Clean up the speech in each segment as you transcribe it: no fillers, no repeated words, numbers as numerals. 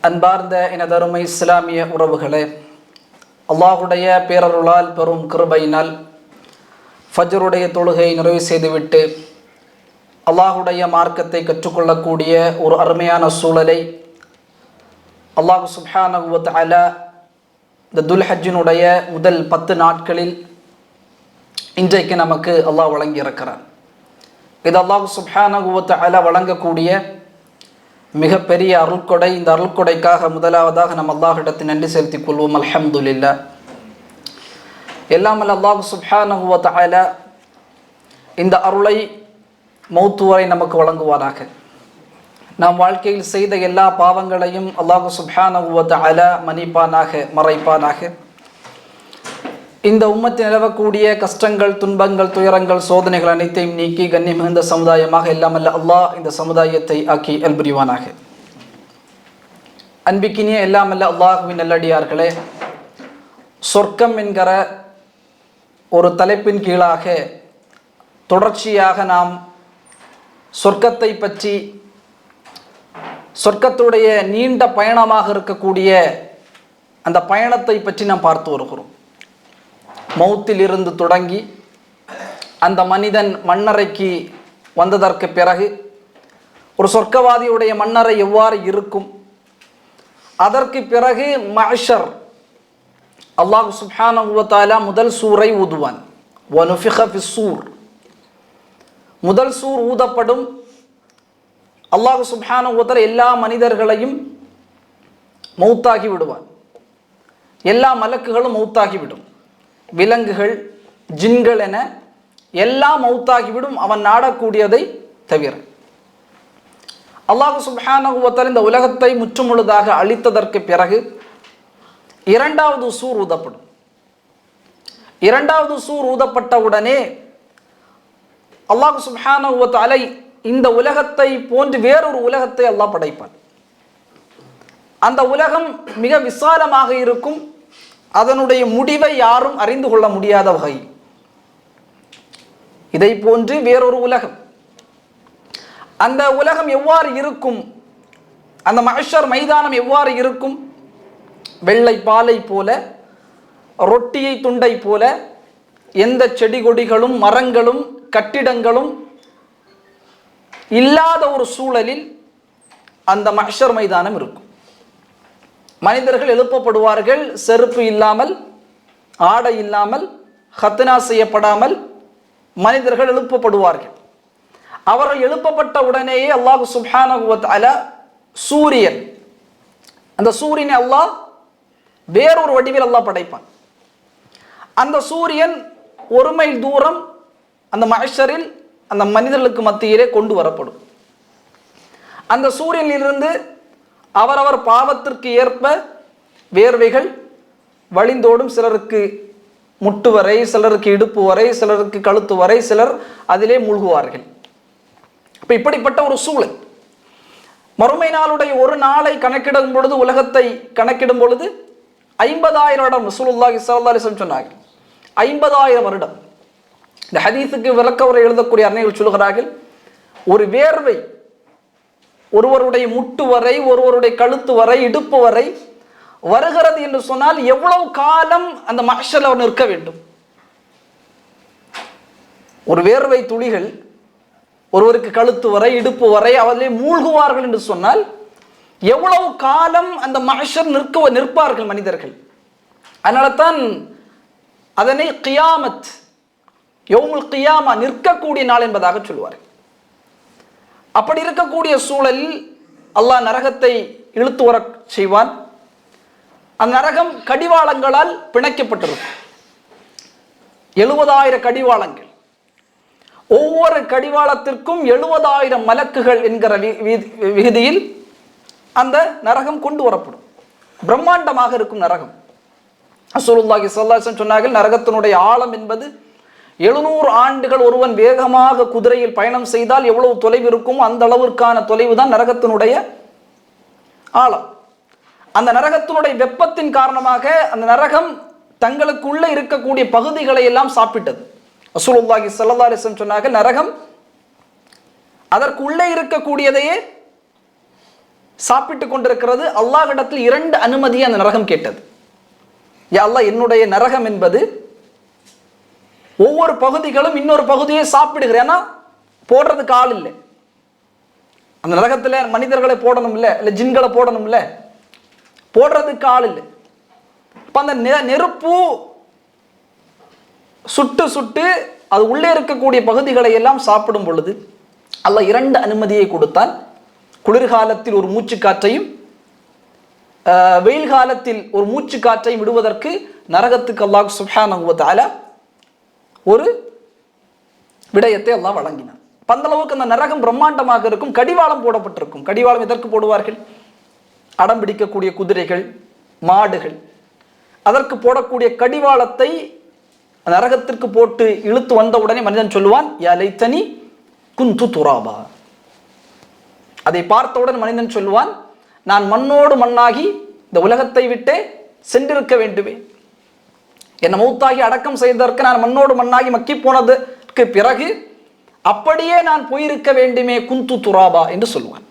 அன்பார்ந்த எனதருமை இஸ்லாமிய உறவுகளே, அல்லாஹுடைய பேரருளால் பெரும் கிருபையினால் ஃபஜ்ருடைய தொழுகை நிறைவு செய்துவிட்டு அல்லாஹுடைய மார்க்கத்தை கற்றுக்கொள்ளக்கூடிய ஒரு அருமையான சூழலை அல்லாஹ் சுப்ஹானஹு வ தஆலா இந்த துல்ஹஜ்ஜினுடைய முதல் 10 நாட்களில் இன்றைக்கு நமக்கு அல்லாஹ் வழங்கியிருக்கிறார். இது அல்லாஹ் சுப்ஹானஹு வ தஆலா வழங்கக்கூடிய மிகப்பெரிய அருள்கொடை. இந்த அருள்கொடைக்காக முதலாவதாக நம்ம அல்லாஹ்விடத்தில் நன்றி செலுத்திக் கொள்வோம். அல்ஹம்துலில்லாஹ். எல்லாமல் அல்லாஹ் சுப்ஹானஹு வ தஆலா இந்த அருளை மௌத்து வரை நமக்கு வழங்குவாராக. நாம் வாழ்க்கையில் செய்த எல்லா பாவங்களையும் அல்லாஹ் சுப்ஹானஹு வ தஆலா மன்னிப்பானாக, மறைப்பானாக. இந்த உம்மத்தில் நிலவக்கூடிய கஷ்டங்கள், துன்பங்கள், துயரங்கள், சோதனைகள் அனைத்தையும் நீக்கி கண்ணியம் மிகுந்த சமுதாயமாக எல்லாமல்ல அல்லாஹ் இந்த சமுதாயத்தை ஆக்கி அல்புரிவானாக. அன்பிக்கினிய எல்லாமல்ல அல்லாஹுவின் நல்லடியார்களே, சொர்க்கம் என்கிற ஒரு தலைப்பின் கீழாக தொடர்ச்சியாக நாம் சொர்க்கத்தை பற்றி, சொர்க்கத்துடைய நீண்ட பயணமாக இருக்கக்கூடிய அந்த பயணத்தை பற்றி நாம் பார்த்து வருகிறோம். மௌத்தில் இருந்து தொடங்கி அந்த மனிதன் மண்ணறைக்கு வந்ததற்கு பிறகு ஒரு சொர்க்கவாதியுடைய மண்ணறை எவ்வாறு இருக்கும், அதற்கு பிறகு மஹ்ஷர், அல்லாஹ் சுப்ஹானஹு வ தஆலா முதல் சூரை ஊதுவான். வனுஃபிக ஃபிஸ்ஸூர், முதல் சூர் ஊதப்படும். அல்லாஹ் சுப்ஹானஹு வ தஆலா எல்லா மனிதர்களையும் மௌத்தாகி விடுவான். எல்லா மலக்குகளும் மௌத்தாகிவிடும். விலங்குகள், ஜின்கள் என எல்லாம் மௌத்தாகிவிடும், அவன் நாடக்கூடியதை தவிர. அல்லாஹ் சுப்ஹானஹு வ தஆலா இந்த உலகத்தை முற்றுமுழுதாக அழித்ததற்கு பிறகு இரண்டாவது சூர் ஊதப்படும். இரண்டாவது சூர் ஊதப்பட்ட உடனே அல்லாஹ் சுப்ஹானஹு வ தஆலா இந்த உலகத்தை போன்று வேறொரு உலகத்தை அல்லாஹ் படைப்பான். அந்த உலகம் மிக விசாலமாக இருக்கும். அதனுடைய முடிவை யாரும் அறிந்து கொள்ள முடியாத வகை. இதை போன்று வேறொரு உலகம். அந்த உலகம் எவ்வாறு இருக்கும், அந்த மஹ்ஷர் மைதானம் எவ்வாறு இருக்கும்? வெள்ளை பாலை போல, ரொட்டியை துண்டை போல, எந்த செடி கொடிகளும் மரங்களும் கட்டிடங்களும் இல்லாத ஒரு சூழலில் அந்த மஹ்ஷர் மைதானம் இருக்கும். மனிதர்கள் எழுப்பப்படுவார்கள், செருப்பு இல்லாமல், ஆடை இல்லாமல், ஹத்னா செய்யப்படாமல் மனிதர்கள் எழுப்பப்படுவார்கள். அவர்கள் எழுப்பப்பட்ட உடனேயே அல்லாஹ் சுப்ஹானஹு வ தஆலா சூரியன், அந்த சூரியனை அல்லாஹ் வேறொரு வடிவில் அல்லாஹ் படைப்பான். அந்த சூரியன் ஒரு மைல் தூரம் அந்த மஹ்ஷரில் அந்த மனிதர்களுக்கு மத்தியிலே கொண்டு வரப்படும். அந்த சூரியனிலிருந்து அவரவர் பாவத்திற்கு ஏற்ப வேர்வைகள் வழிந்தோடும். சிலருக்கு முட்டு வரை, சிலருக்கு இடுப்பு வரை, சிலருக்கு கழுத்து வரை, சிலர் அதிலே மூழ்குவார்கள். இப்போ இப்படிப்பட்ட ஒரு சூழல். மறுமை நாளுடைய ஒரு நாளை கணக்கிடும் பொழுது, உலகத்தை கணக்கிடும் பொழுது 50,000 வருடம் ரசூலுல்லாஹி ஸல்லல்லாஹு அலைஹி வஸல்லம் சொன்னார்கள். 50,000 வருடம். இந்த ஹதீஸுக்கு விளக்க உரை எழுதக்கூடிய அறிஞர்கள் சொல்கிறார்கள், ஒரு வேர்வை ஒருவருடைய முட்டு வரை, ஒருவருடைய கழுத்து வரை, இடுப்பு வரை வருகிறது என்று சொன்னால் எவ்வளவு காலம் அந்த மஹ்ஷர்ல அவர் நிற்க வேண்டும்? ஒரு வேர்வை துளிகள் ஒருவருக்கு கழுத்து வரை, இடுப்பு வரை அவர்களே மூழ்குவார்கள் என்று சொன்னால் எவ்வளவு காலம் அந்த மஹ்ஷர் நிற்பார்கள் மனிதர்கள். அதனால தான் அதனை கியாமத், யௌமுல் கியாமா, நிற்கக்கூடிய நாள் என்பதாக சொல்வார்கள். அப்படி இருக்கக்கூடிய சூழலில் அல்லாஹ் நரகத்தை இழுத்து வர செய்வான். அந்த நரகம் கடிவாளங்களால் பிணைக்கப்பட்டிருக்கும். 70,000 கடிவாளங்கள். ஒவ்வொரு கடிவாளத்திற்கும் 70,000 மலக்குகள் என்கிற விகுதியில் அந்த நரகம் கொண்டு வரப்படும். பிரம்மாண்டமாக இருக்கும் நரகம். ரசூலுல்லாஹி ஸல்லல்லாஹு அலைஹி வஸல்லம் சொன்னார்கள், நரகத்தினுடைய ஆழம் என்பது 700 ஆண்டுகள் ஒருவன் வேகமாக குதிரையில் பயணம் செய்தால் எவ்வளவு தொலைவு இருக்குமோ அந்த அளவிற்கான தொலைவு தான் நரகத்தினுடைய ஆழம். அந்த நரகத்தினுடைய வெப்பத்தின் காரணமாக அந்த நரகம் தங்களுக்குள்ளே இருக்கக்கூடிய பகுதிகளை எல்லாம் சாப்பிட்டது. ரசூலுல்லாஹி ஸல்லல்லாஹு அலைஹி வஸல்லம் சொன்னார்கள், நரகம் அதற்கு உள்ளே இருக்கக்கூடியதையே சாப்பிட்டு கொண்டிருக்கிறது. அல்லாஹ்விடத்தில் 2 அனுமதியை அந்த நரகம் கேட்டது. யா அல்லாஹ், என்னுடைய நரகம் என்பது ஒவ்வொரு பகுதிகளும் இன்னொரு பகுதியை சாப்பிடுகிறேன், போடுறதுக்கு ஆள் இல்லை. அந்த நரகத்தில் மனிதர்களை போடணும் இல்லை, இல்லை ஜின்களை போடணும் இல்லை, போடுறதுக்கு ஆள் இல்லை. இப்போ அந்த நெருப்பு சுட்டு சுட்டு அது உள்ளே இருக்கக்கூடிய பகுதிகளை எல்லாம் சாப்பிடும் பொழுது அல்லாஹ் 2 அனுமதியை கொடுத்தான். குளிர்காலத்தில் ஒரு மூச்சு காற்றையும் வெயில் காலத்தில் ஒரு மூச்சு காற்றையும் விடுவதற்கு நரகத்துக்கு அல்லாஹ் சுப்ஹானஹு வ தஆலா ஒரு விடயத்தை அல்லாஹ் வழங்கினார். அந்த அளவுக்கு அந்த நரகம் பிரம்மாண்டமாக இருக்கும். கடிவாளம் போடப்பட்டிருக்கும். கடிவாளம் எதற்கு போடுவார்கள்? அடம் பிடிக்கக்கூடிய குதிரைகள், மாடுகள், அதற்கு போடக்கூடிய கடிவாளத்தை நரகத்திற்கு போட்டு இழுத்து வந்த உடனே மனிதன் சொல்லுவான், யா லைத்தனி குந்து துராபா. அதை பார்த்தவுடன் மனிதன் சொல்லுவான், நான் மண்ணோடு மண்ணாகி இந்த உலகத்தை விட்டே சென்றிருக்க வேண்டுமே. என்னை மௌத்தாகி அடக்கம் செய்ததற்கு நான் மண்ணோடு மண்ணாகி மக்கி போனதற்கு பிறகு அப்படியே நான் போயிருக்க வேண்டுமே, குந்து துராபா என்று சொல்லுவான்.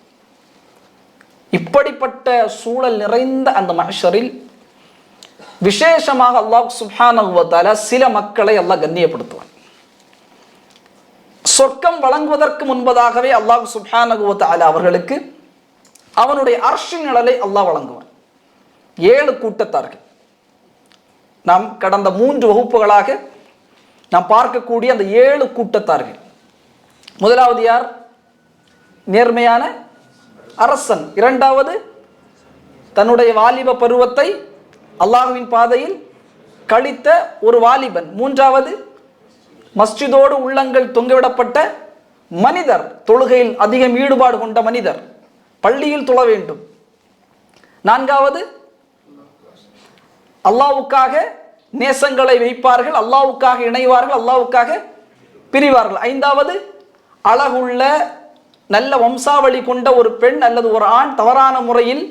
இப்படிப்பட்ட சூழல் நிறைந்த அந்த மஹ்ஷரில் விசேஷமாக அல்லாஹ் சுப்ஹானஹு வ தஆலா சில மக்களை அல்லாஹ் கண்ணியப்படுத்துவான். சொர்க்கம் வழங்குவதற்கு முன்பதாகவே அல்லாஹ் சுப்ஹானஹு வ தஆலா அவர்களுக்கு அவனுடைய அர்ஷின் நிழலை அல்லாஹ் வழங்குவான். 7 கூட்டத்தார்கள். நாம் கடந்த 3 வகுப்புகளாக நாம் பார்க்கக்கூடிய அந்த 7 கூட்டத்தார்கள். முதலாவது யார்? நேர்மையான அரசன். 2வது தன்னுடைய வாலிப பருவத்தை அல்லாஹ்வின் பாதையில் கழித்த ஒரு வாலிபன். 3வது மஸ்ஜிதோடு உள்ளங்கள் தொங்கவிடப்பட்ட மனிதர், தொழுகையில் அதிகம் ஈடுபாடு கொண்ட மனிதர், பள்ளியில் தொழ வேண்டும். 4வது அல்லாஹ்வுக்காக நேசங்களை வைப்பார்கள், அல்லாஹ்வுக்காக இணைவார்கள், அல்லாஹ்வுக்காக பிரிவார்கள். 5வது அழகுள்ள நல்ல வம்சாவளி கொண்ட ஒரு பெண் அல்லது ஒரு ஆண் தவறான முறையில்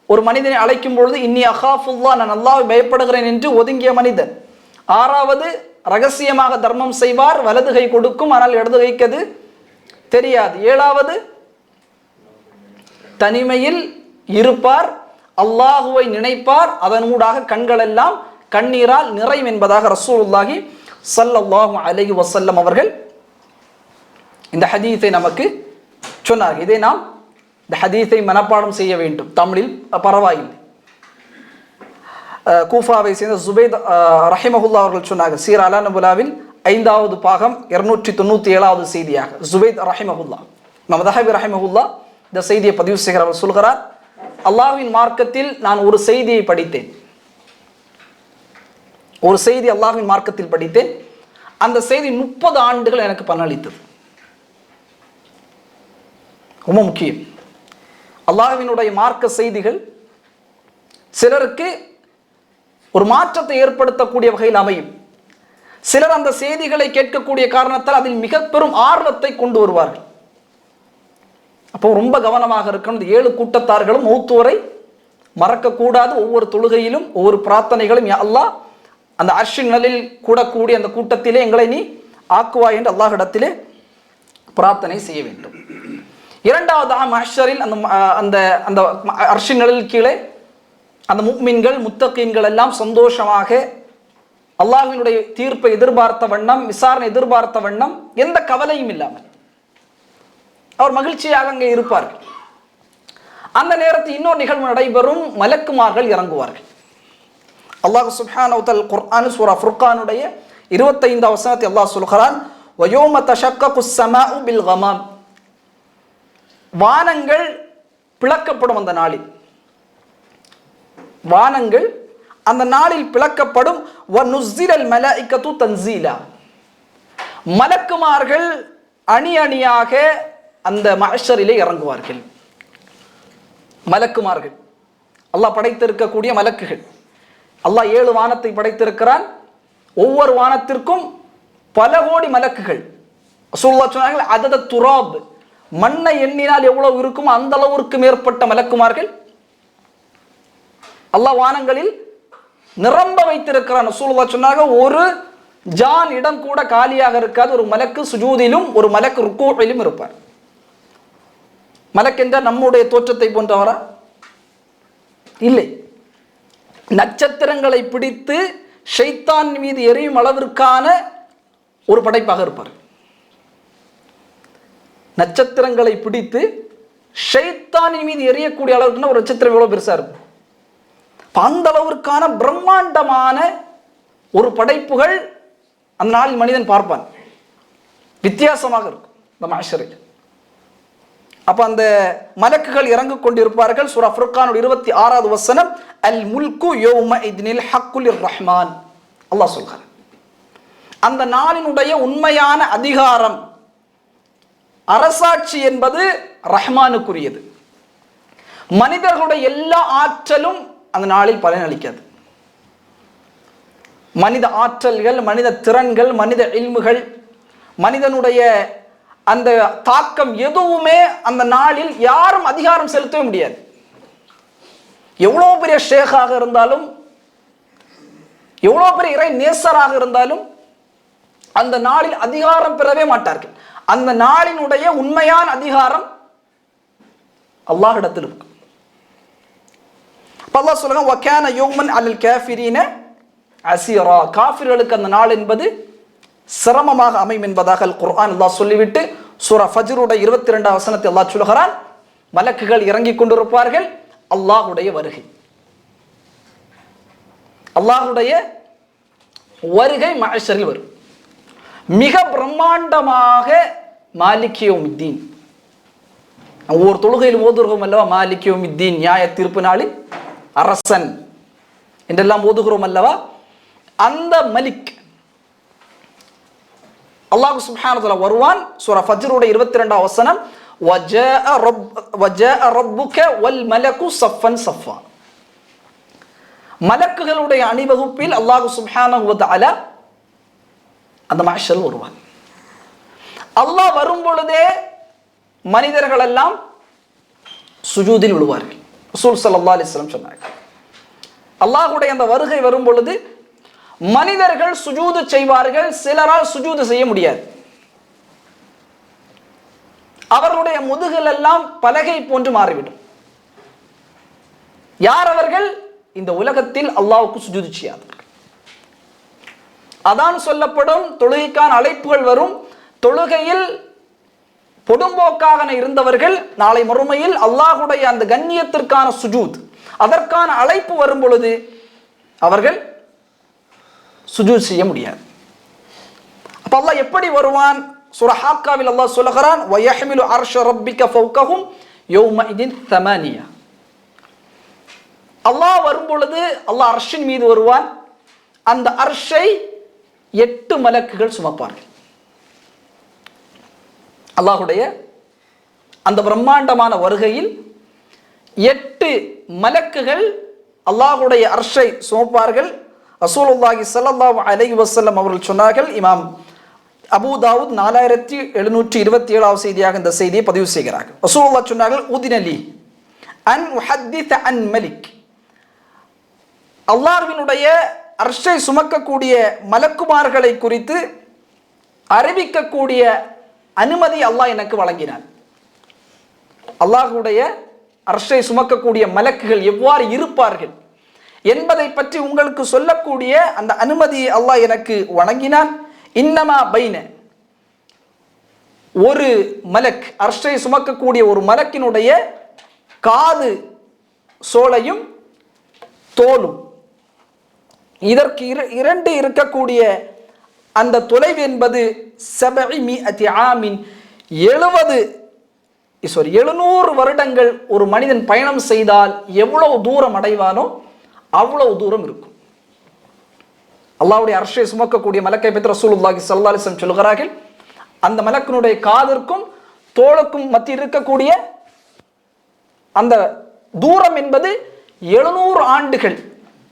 ஒரு மனிதனை அழைக்கும் பொழுது இன்னி அகாஃபுல்லாஹ், நான் அல்லாஹ்வை பயப்படுகிறேன் என்று ஒதுங்கிய மனிதன். 6வது ரகசியமாக தர்மம் செய்வார், வலது கை கொடுக்கும் ஆனால் இடது கைக்கு அது தெரியாது. 7வது தனிமையில் இருப்பார், அல்லாஹுவை நினைப்பார், அதனூடாக கண்கள் எல்லாம் கண்ணீரால் நிறையும் என்பதாக ரசூலுல்லாஹி ஸல்லல்லாஹு அலைஹி வஸல்லம் அவர்கள் இந்த ஹதீஸை நமக்கு சொன்னார்கள். இதை நாம் இந்த ஹதீஸை மனப்பாடம் செய்ய வேண்டும். தமிழில் பரவாயில்லை. கூஃபாவை சேர்ந்த ஜுபைத் ரஹிமஹுல்லா அவர்கள் சொன்னார்கள், சீர் அலா நபுலாவில் 5வது பாகம் 297வது செய்தியாக ஜுபைத் ரஹிமஹுல்லா மதஹபி ரஹிமஹுல்லா இந்த செய்தியை பதிவு செய்கிற அவர் சொல்கிறார், அல்லாஹ்வின் மார்க்கத்தில் நான் ஒரு செய்தியை படித்தேன். ஒரு செய்தி அல்லாஹ்வின் மார்க்கத்தில் படித்தேன். அந்த செய்தி 30 ஆண்டுகள் எனக்கு பலனளித்தது. ரொம்ப முக்கியம். அல்லாஹ்வினுடைய மார்க்க செய்திகள் சிலருக்கு ஒரு மாற்றத்தை ஏற்படுத்தக்கூடிய வகையில் அமையும். சிலர் அந்த செய்திகளை கேட்கக்கூடிய காரணத்தால் அதில் மிக பெரும் ஆர்வத்தை கொண்டு வருவார்கள். அப்போ ரொம்ப கவனமாக இருக்கணும். இந்த 7 கூட்டத்தார்களும் மௌத்து வரை மறக்கக்கூடாது. ஒவ்வொரு தொழுகையிலும் ஒவ்வொரு பிரார்த்தனைகளும் யா அல்லாஹ் அந்த அர்ஷின் நிழலில் கூடக்கூடிய அந்த கூட்டத்திலே எங்களை நீ ஆக்குவாய் என்று அல்லாஹ்விடத்திலே பிரார்த்தனை செய்ய வேண்டும். 2வது மஹ்ஷரில் அந்த அந்த அர்ஷின் நிழலில் கீழே அந்த முஃமின்கள் முத்தகீன்கள் எல்லாம் சந்தோஷமாக அல்லாஹ்வினுடைய தீர்ப்பை எதிர்பார்த்த வண்ணம், விசாரணை எதிர்பார்த்த வண்ணம், எந்த கவலையும் இல்லாமல் அவர் மகிழ்ச்சியாக அங்கே இருப்பார்கள். அந்த நேரத்தில் இன்னொரு நிகழ்வு நடைபெறும். மலக்குமார்கள் இறங்குவார்கள். அல்லாஹ் சுப்ஹானஹு வ தஆலா குர்ஆன் சூரா ஃபுர்கானுடைய 25வது வசனத்தை அல்லாஹ் சொல்கிறான், வயோம தஷக்ககுஸ் ஸமாஉ பில் கமாம். வானங்கள் பிளக்கப்படும். அந்த நாளில் வானங்கள் அந்த நாளில் பிளக்கப்படும். வனுஸ்ஸிலல் மலாயிகத்து தன்சீலா. மலக்குமார்கள் அணி அணியாக அந்த மஹ்ஷரிலே இறங்குவார்கள். மலக்குமார்கள், அல்லாஹ் படைத்திருக்கக்கூடிய மலக்குகள். அல்லாஹ் 7 வானத்தை படைத்திருக்கிறான். ஒவ்வொரு வானத்திற்கும் பல கோடி மலக்குகள். ரசூலுல்லாஹ் சொன்னார்கள், அதத துராப், மண்ணை எண்ணினால் எவ்வளவு இருக்கும் அந்த அளவிற்கு மேற்பட்ட மலக்குமார்கள் அல்லாஹ் வானங்களில் நிரம்ப வைத்திருக்கிறான். ரசூலுல்லாஹ் சொன்னாங்க, ஒரு ஜான் இடம் கூட காலியாக இருக்காது. ஒரு மலக்கு சுஜூதிலும் ஒரு மலக்கு ருக்கூஇலும் இருப்பார். மலக் என்றால் நம்முடைய தோற்றத்தை போன்றவரா? இல்லை. நட்சத்திரங்களை பிடித்து ஷைத்தான் மீது எரியும் அளவிற்கான ஒரு படைப்பாக இருப்பார். நட்சத்திரங்களை பிடித்து ஷைத்தானின் மீது எரியக்கூடிய அளவுக்கு ஒரு நட்சத்திரம் எவ்வளவு பெருசா இருக்கும். அந்த அளவிற்கான பிரம்மாண்டமான ஒரு படைப்புகள் அந்த நாளில் மனிதன் பார்ப்பான். வித்தியாசமாக இருக்கும் இந்த மஹ்ஷரில். அப்ப அந்த மலக்குகள் இறங்கிக் கொண்டிருப்பார்கள். சூரா ஃபுர்கானுடைய 26வது வசனம், அல் முல்கு யௌமஇத்னில் ஹக்குல் ரஹ்மான். அல்லாஹ் சொல்கிறார், அந்த நாளினுடைய உண்மையான அதிகாரம், அரசாட்சி என்பது ரஹ்மானுக்குரியது. மனிதர்களுடைய எல்லா ஆற்றலும் அந்த நாளில் பலனளிக்காது. மனித ஆற்றல்கள், மனித திறன்கள், மனித இல்முகள், மனிதனுடைய அந்த தாக்கம் எதுவுமே அந்த நாளில் யாரும் அதிகாரம் செலுத்தவே முடியாது. எவ்வளவு பெரிய ஷேகாக இருந்தாலும், எவ்வளவு பெரிய இறை நேசராக இருந்தாலும் அந்த நாளில் அதிகாரம் பெறவே மாட்டார்கள். அந்த நாளினுடைய உண்மையான அதிகாரம் அல்லாஹ்விடத்தில் இருக்கும். அல்லாஹ் சொல்றான், வகான யௌமன் அலல் காஃபிரீன அஸீரா. காஃபிர்களுக்கு அந்த நாள் என்பது சிரமமாக அமையும் என்பதாக அல் குர்ஆன் அல்லாஹ் சொல்லிவிட்டு சூரா ஃபஜ்ருடைய 22வது வசனத்தை அல்லாஹ் சொல்கிறான், மலக்குகள் இறங்கிக் கொண்டிருப்பார்கள். அல்லாஹ்வுடைய வருகை, அல்லாஹ்வுடைய வருகை மஹ்ஷரில் வரும். மிக பிரம்மாண்டமாக மாலிக் யௌமித்தீன். ஒவ்வொரு தொழுகையில் ஓதுகிறோம் அல்லவா, மாலிக் யௌமித்தீன், நியாய தீர்ப்பு நாளில் அரசன் என்றெல்லாம் ஓதுகிறோம் அல்லவா. அந்த மலிக் அல்லாஹ் சுப்ஹானஹு வ தஆலா வருவான். சூரா ஃபஜ்ருடைய 22வது வசனம், வஜாஅ ரப்புக வல் மலகு ஸஃபன் ஸஃபா. மலக்குகளுடைய அணிவகுப்பில் அல்லாஹ் சுப்ஹானஹு வ தஆலா அந்த மஹ்ஷரில் வருவான். அல்லாஹ் வரும் பொழுதே மனிதர்கள் எல்லாம் சுஜூதில் விழுவார்கள். ரசூல் ஸல்லல்லாஹு அலைஹி வஸல்லம் சொன்னார்கள், அல்லாஹ்வுடைய அந்த வருகை வரும் பொழுது மனிதர்கள் சுஜூது செய்வார்கள். சிலரால் சுஜூது செய்ய முடியாது. அவர்களுடைய முதுகில் எல்லாம் பலகை போன்று மாறிவிடும். யார் அவர்கள்? இந்த உலகத்தில் அல்லாஹ்வுக்கு சுஜூது செய்யாதவர்கள். அதான் சொல்லப்படும், தொழுகைக்கான அழைப்புகள் வரும். தொழுகையில் பொடும்போக்காக இருந்தவர்கள் நாளை மறுமையில் அல்லாஹ்வுடைய அந்த கண்ணியத்திற்கான சுஜூத், அதற்கான அழைப்பு வரும் பொழுது அவர்கள் சுஜூத் செய்ய முடியாது. அப்ப அல்லாஹ் எப்படி வருவான்? சூரா ஹாக்காவில் அல்லாஹ் சொல்லுகிறான், வயஹ்மிலு அர்ஷ ரப்பிக ஃபௌகஹும் யௌமஇதின் தமானியா. அல்லாஹ் வரும் பொழுது அல்லாஹ் அர்ஷின் மீது வருவான். அந்த அர்ஷை 8 மலக்குகள் சுமப்பார்கள். அல்லாஹ்வுடைய அந்த பிரம்மாண்டமான வருகையில் 8 மலக்குகள் அல்லாஹ்வுடைய அர்ஷை சுமப்பார்கள். ரசூலுல்லாஹி ஸல்லல்லாஹு அலைஹி வஸல்லம் அவர்கள் சொன்னார்கள், இமாம் அபூ தாவூத் 4727வது செய்தியாக இந்த செய்தியை பதிவு செய்கிறார்கள். ரசூலுல்லாஹ் சொன்னார்கள், உதினலி அன் உஹத்திஸ அன் மலிக். அல்லாஹ்வினுடைய அர்ஷை சுமக்கக்கூடிய மலக்குமார்களை குறித்து அறிவிக்கக்கூடிய அனுமதி அல்லாஹ் எனக்கு வழங்கினான். அல்லாஹ்வுடைய அர்ஷை சுமக்கக்கூடிய மலக்குகள் எவ்வாறு இருப்பார்கள் என்பதை பற்றி உங்களுக்கு சொல்லக்கூடிய அந்த அனுமதியை அல்லாஹ் எனக்கு வழங்கினான். இன்னமா பைன, ஒரு மலக், அர்ஷை சுமக்கக்கூடிய ஒரு மலக்கினுடைய காது சோலையும் தோலும், இதற்கு 2 இருக்கக்கூடிய அந்த தொலைவு என்பது 700 ஆமின், 700 வருடங்கள் ஒரு மனிதன் பயணம் செய்தால் எவ்வளவு தூரம் அடைவானோ அவ்வளவு தூரம் இருக்கும். அல்லாஹ்வுடைய அர்ஷை சுமக்கக்கூடிய மலக்கை பற்றி ரசூலுல்லாஹி ஸல்லல்லாஹு அலைஹி வஸல்லம் சொல்கிறார்கள், அந்த மலக்கினுடைய காதிற்கும் தோளுக்கும் மத்தியில் இருக்கக்கூடிய அந்த தூரம் என்பது 700 ஆண்டுகள்.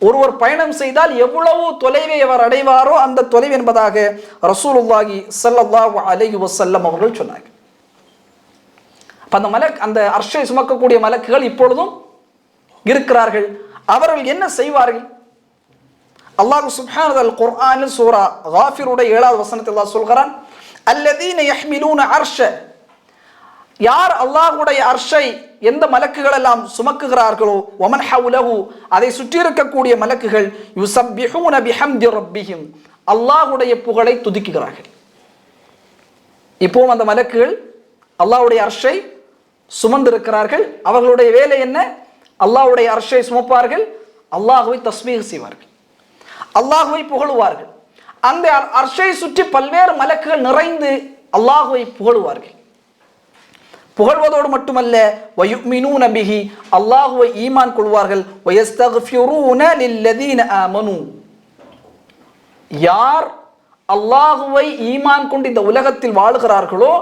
ஒருவர் பயணம் செய்தால் எவ்வளவு தொலைவை அவர் அடைவாரோ அந்த தொலைவு என்பதாக ரசூலுல்லாஹி ஸல்லல்லாஹு அலைஹி வஸல்லம் அவர்கள் சொன்னார்கள். அந்த மலக், அந்த அர்ஷை சுமக்கக்கூடிய மலக்குகள் இப்பொழுதும் இருக்கிறார்கள். அவர்கள் என்ன செய்வார்கள்? அல்லாஹ் சுப்ஹானஹு வ தஆலா குர்ஆனில் சூரா காஃபிருடைய 7வது வசனத்தில் அல்லாஹ் சொல்கிறான், அல்லதீன யஹ்மிலூன அர்ஷ, யார் அல்லாஹ்வுடைய அர்ஷை எந்த மலக்குகள் எல்லாம் சுமக்குகிறார்களோ வமன் ஹவுலஹு அதை சுற்றி இருக்கக்கூடிய மலக்குகள் யுஸப்பிஹூன பிஹம்தி ரப்பிஹிம் அல்லாஹ்வுடைய புகழை துதிக்குகிறார்கள். இப்போவும் அந்த மலக்குகள் அல்லாஹ்வுடைய அர்ஷை சுமந்திருக்கிறார்கள். அவர்களுடைய வேலை என்ன? அல்லாஹ்வுடைய அர்ஷை சுமப்பார்கள், அல்லாஹ்வை தஸ்பீஹ் செய்வார்கள், அல்லாஹ்வை புகழுவார்கள். அந்த அர்ஷை சுற்றி பல்வேறு மலக்குகள் நிறைந்து அல்லாஹ்வை புகழுவார்கள். புகழ்வதோடு மட்டுமல்ல, வயுமினூன பிஹி அல்லாஹ்வை ஈமான் கொள்வார்கள், வயஸ்தக்ஃபிரூன லில்லதீன ஆமனூ யார் அல்லாஹ்வை ஈமான் கொண்டு இந்த உலகத்தில் வாழுகிறார்களோ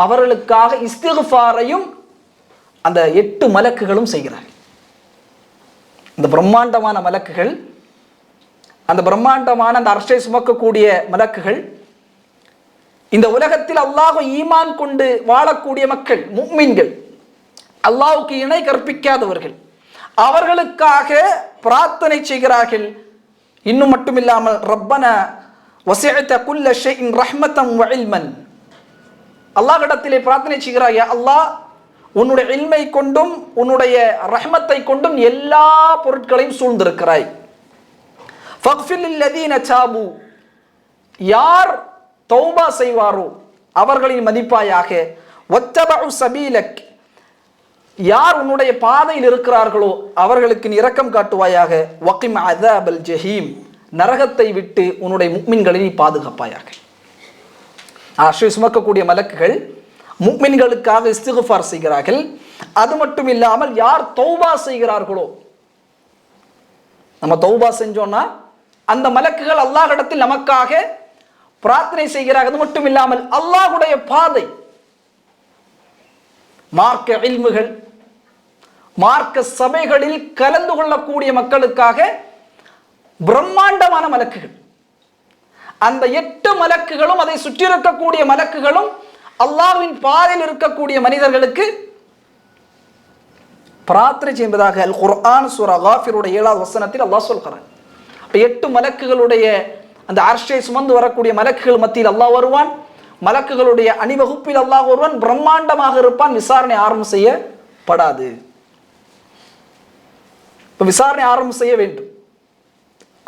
அவர்களுக்காக இஸ்திக்ஃபாரையும் அந்த 8 மலக்குகளும் செய்கிறார்கள். இந்த பிரம்மாண்டமான மலக்குகள், அந்த பிரம்மாண்டமான அந்த அர்ஷை சுமக்கக்கூடிய மலக்குகள், இந்த உலகத்தில் அல்லாஹ்வை ஈமான் கொண்டு வாழக்கூடிய மக்கள், முஃமின்கள், அல்லாஹ்வுக்கு இணை கற்பிக்காதவர்கள், அவர்களுக்காக பிரார்த்தனை செய்கிறார்கள். இன்னும் மட்டுமில்லாமல் ரப்பனா வஸிஅத குல்ல ஷைஇன் ரஹ்மத்தன் வ இல்மன் அல்லாஹ்விடத்திலே பிரார்த்தனை செய்கிறாய், யா அல்லாஹ் உன்னுடைய இல்மை கொண்டும் உன்னுடைய ரஹ்மத்தை கொண்டும் எல்லா பொருட்களையும் சூழ்ந்திருக்கிறாய். ஃபக்ஃபிர் லில்லதீன தாபு யார் தௌபா செய்வாரோ அவர்களின் மதிப்பாயாக, வத்தபஉ சபீலக் யார் உன்னுடைய பாதையில் இருக்கிறார்களோ அவர்களுக்கு நீ இரக்கம் காட்டுவாயாக, வகிம் அஸாபல் ஜஹீம் நரகத்தை விட்டு உன்னுடைய முஃமின்களை நீ பாதுகாப்பாயாக. அர்ஷை சுமக்கக்கூடிய மலக்குகள் முஃமின்களுக்காக இஸ்திக்ஃபார் செய்கிறார்கள். அது மட்டும் இல்லாமல் யார் தௌபா செய்கிறார்களோ, நம்ம தௌபா செஞ்சோம்னா அந்த மலக்குகள் அல்லாஹ்விடத்தில் நமக்காக பிரார்த்தனை செய்கிறார்கள். அது மட்டும் இல்லாமல் அல்லாஹ்வுடைய பாதை, மார்க்க இல்முகள், மார்க்க சபைகளில் கலந்து கொள்ளக்கூடிய மக்களுக்காக பிரம்மாண்டமான மலக்குகள், அந்த 8 மலக்குகளும் அதை சுற்றி இருக்கக்கூடிய மலக்குகளும் அல்லாஹ்வின் பாதையில் இருக்கக்கூடிய மனிதர்களுக்கு பிரார்த்தனை செய்வதாக அல் குர்ஆன் சூரா காஃபிருடைய 7வது வசனத்தில் அல்லாஹ் சொல்கிறான். 8 மலக்குகளுடைய அந்த அர்ஷை சுமந்து வரக்கூடிய மலக்குகள் மத்தியில் அல்லாஹ் வருவான், மலக்குகளுடைய அணிவகுப்பில் அல்லாஹ் வருவான், பிரம்மாண்டமாக இருப்பான். விசாரணை ஆரம்பம் செய்யப்படாது. இப்ப விசாரணை ஆரம்பம் செய்ய வேண்டும்.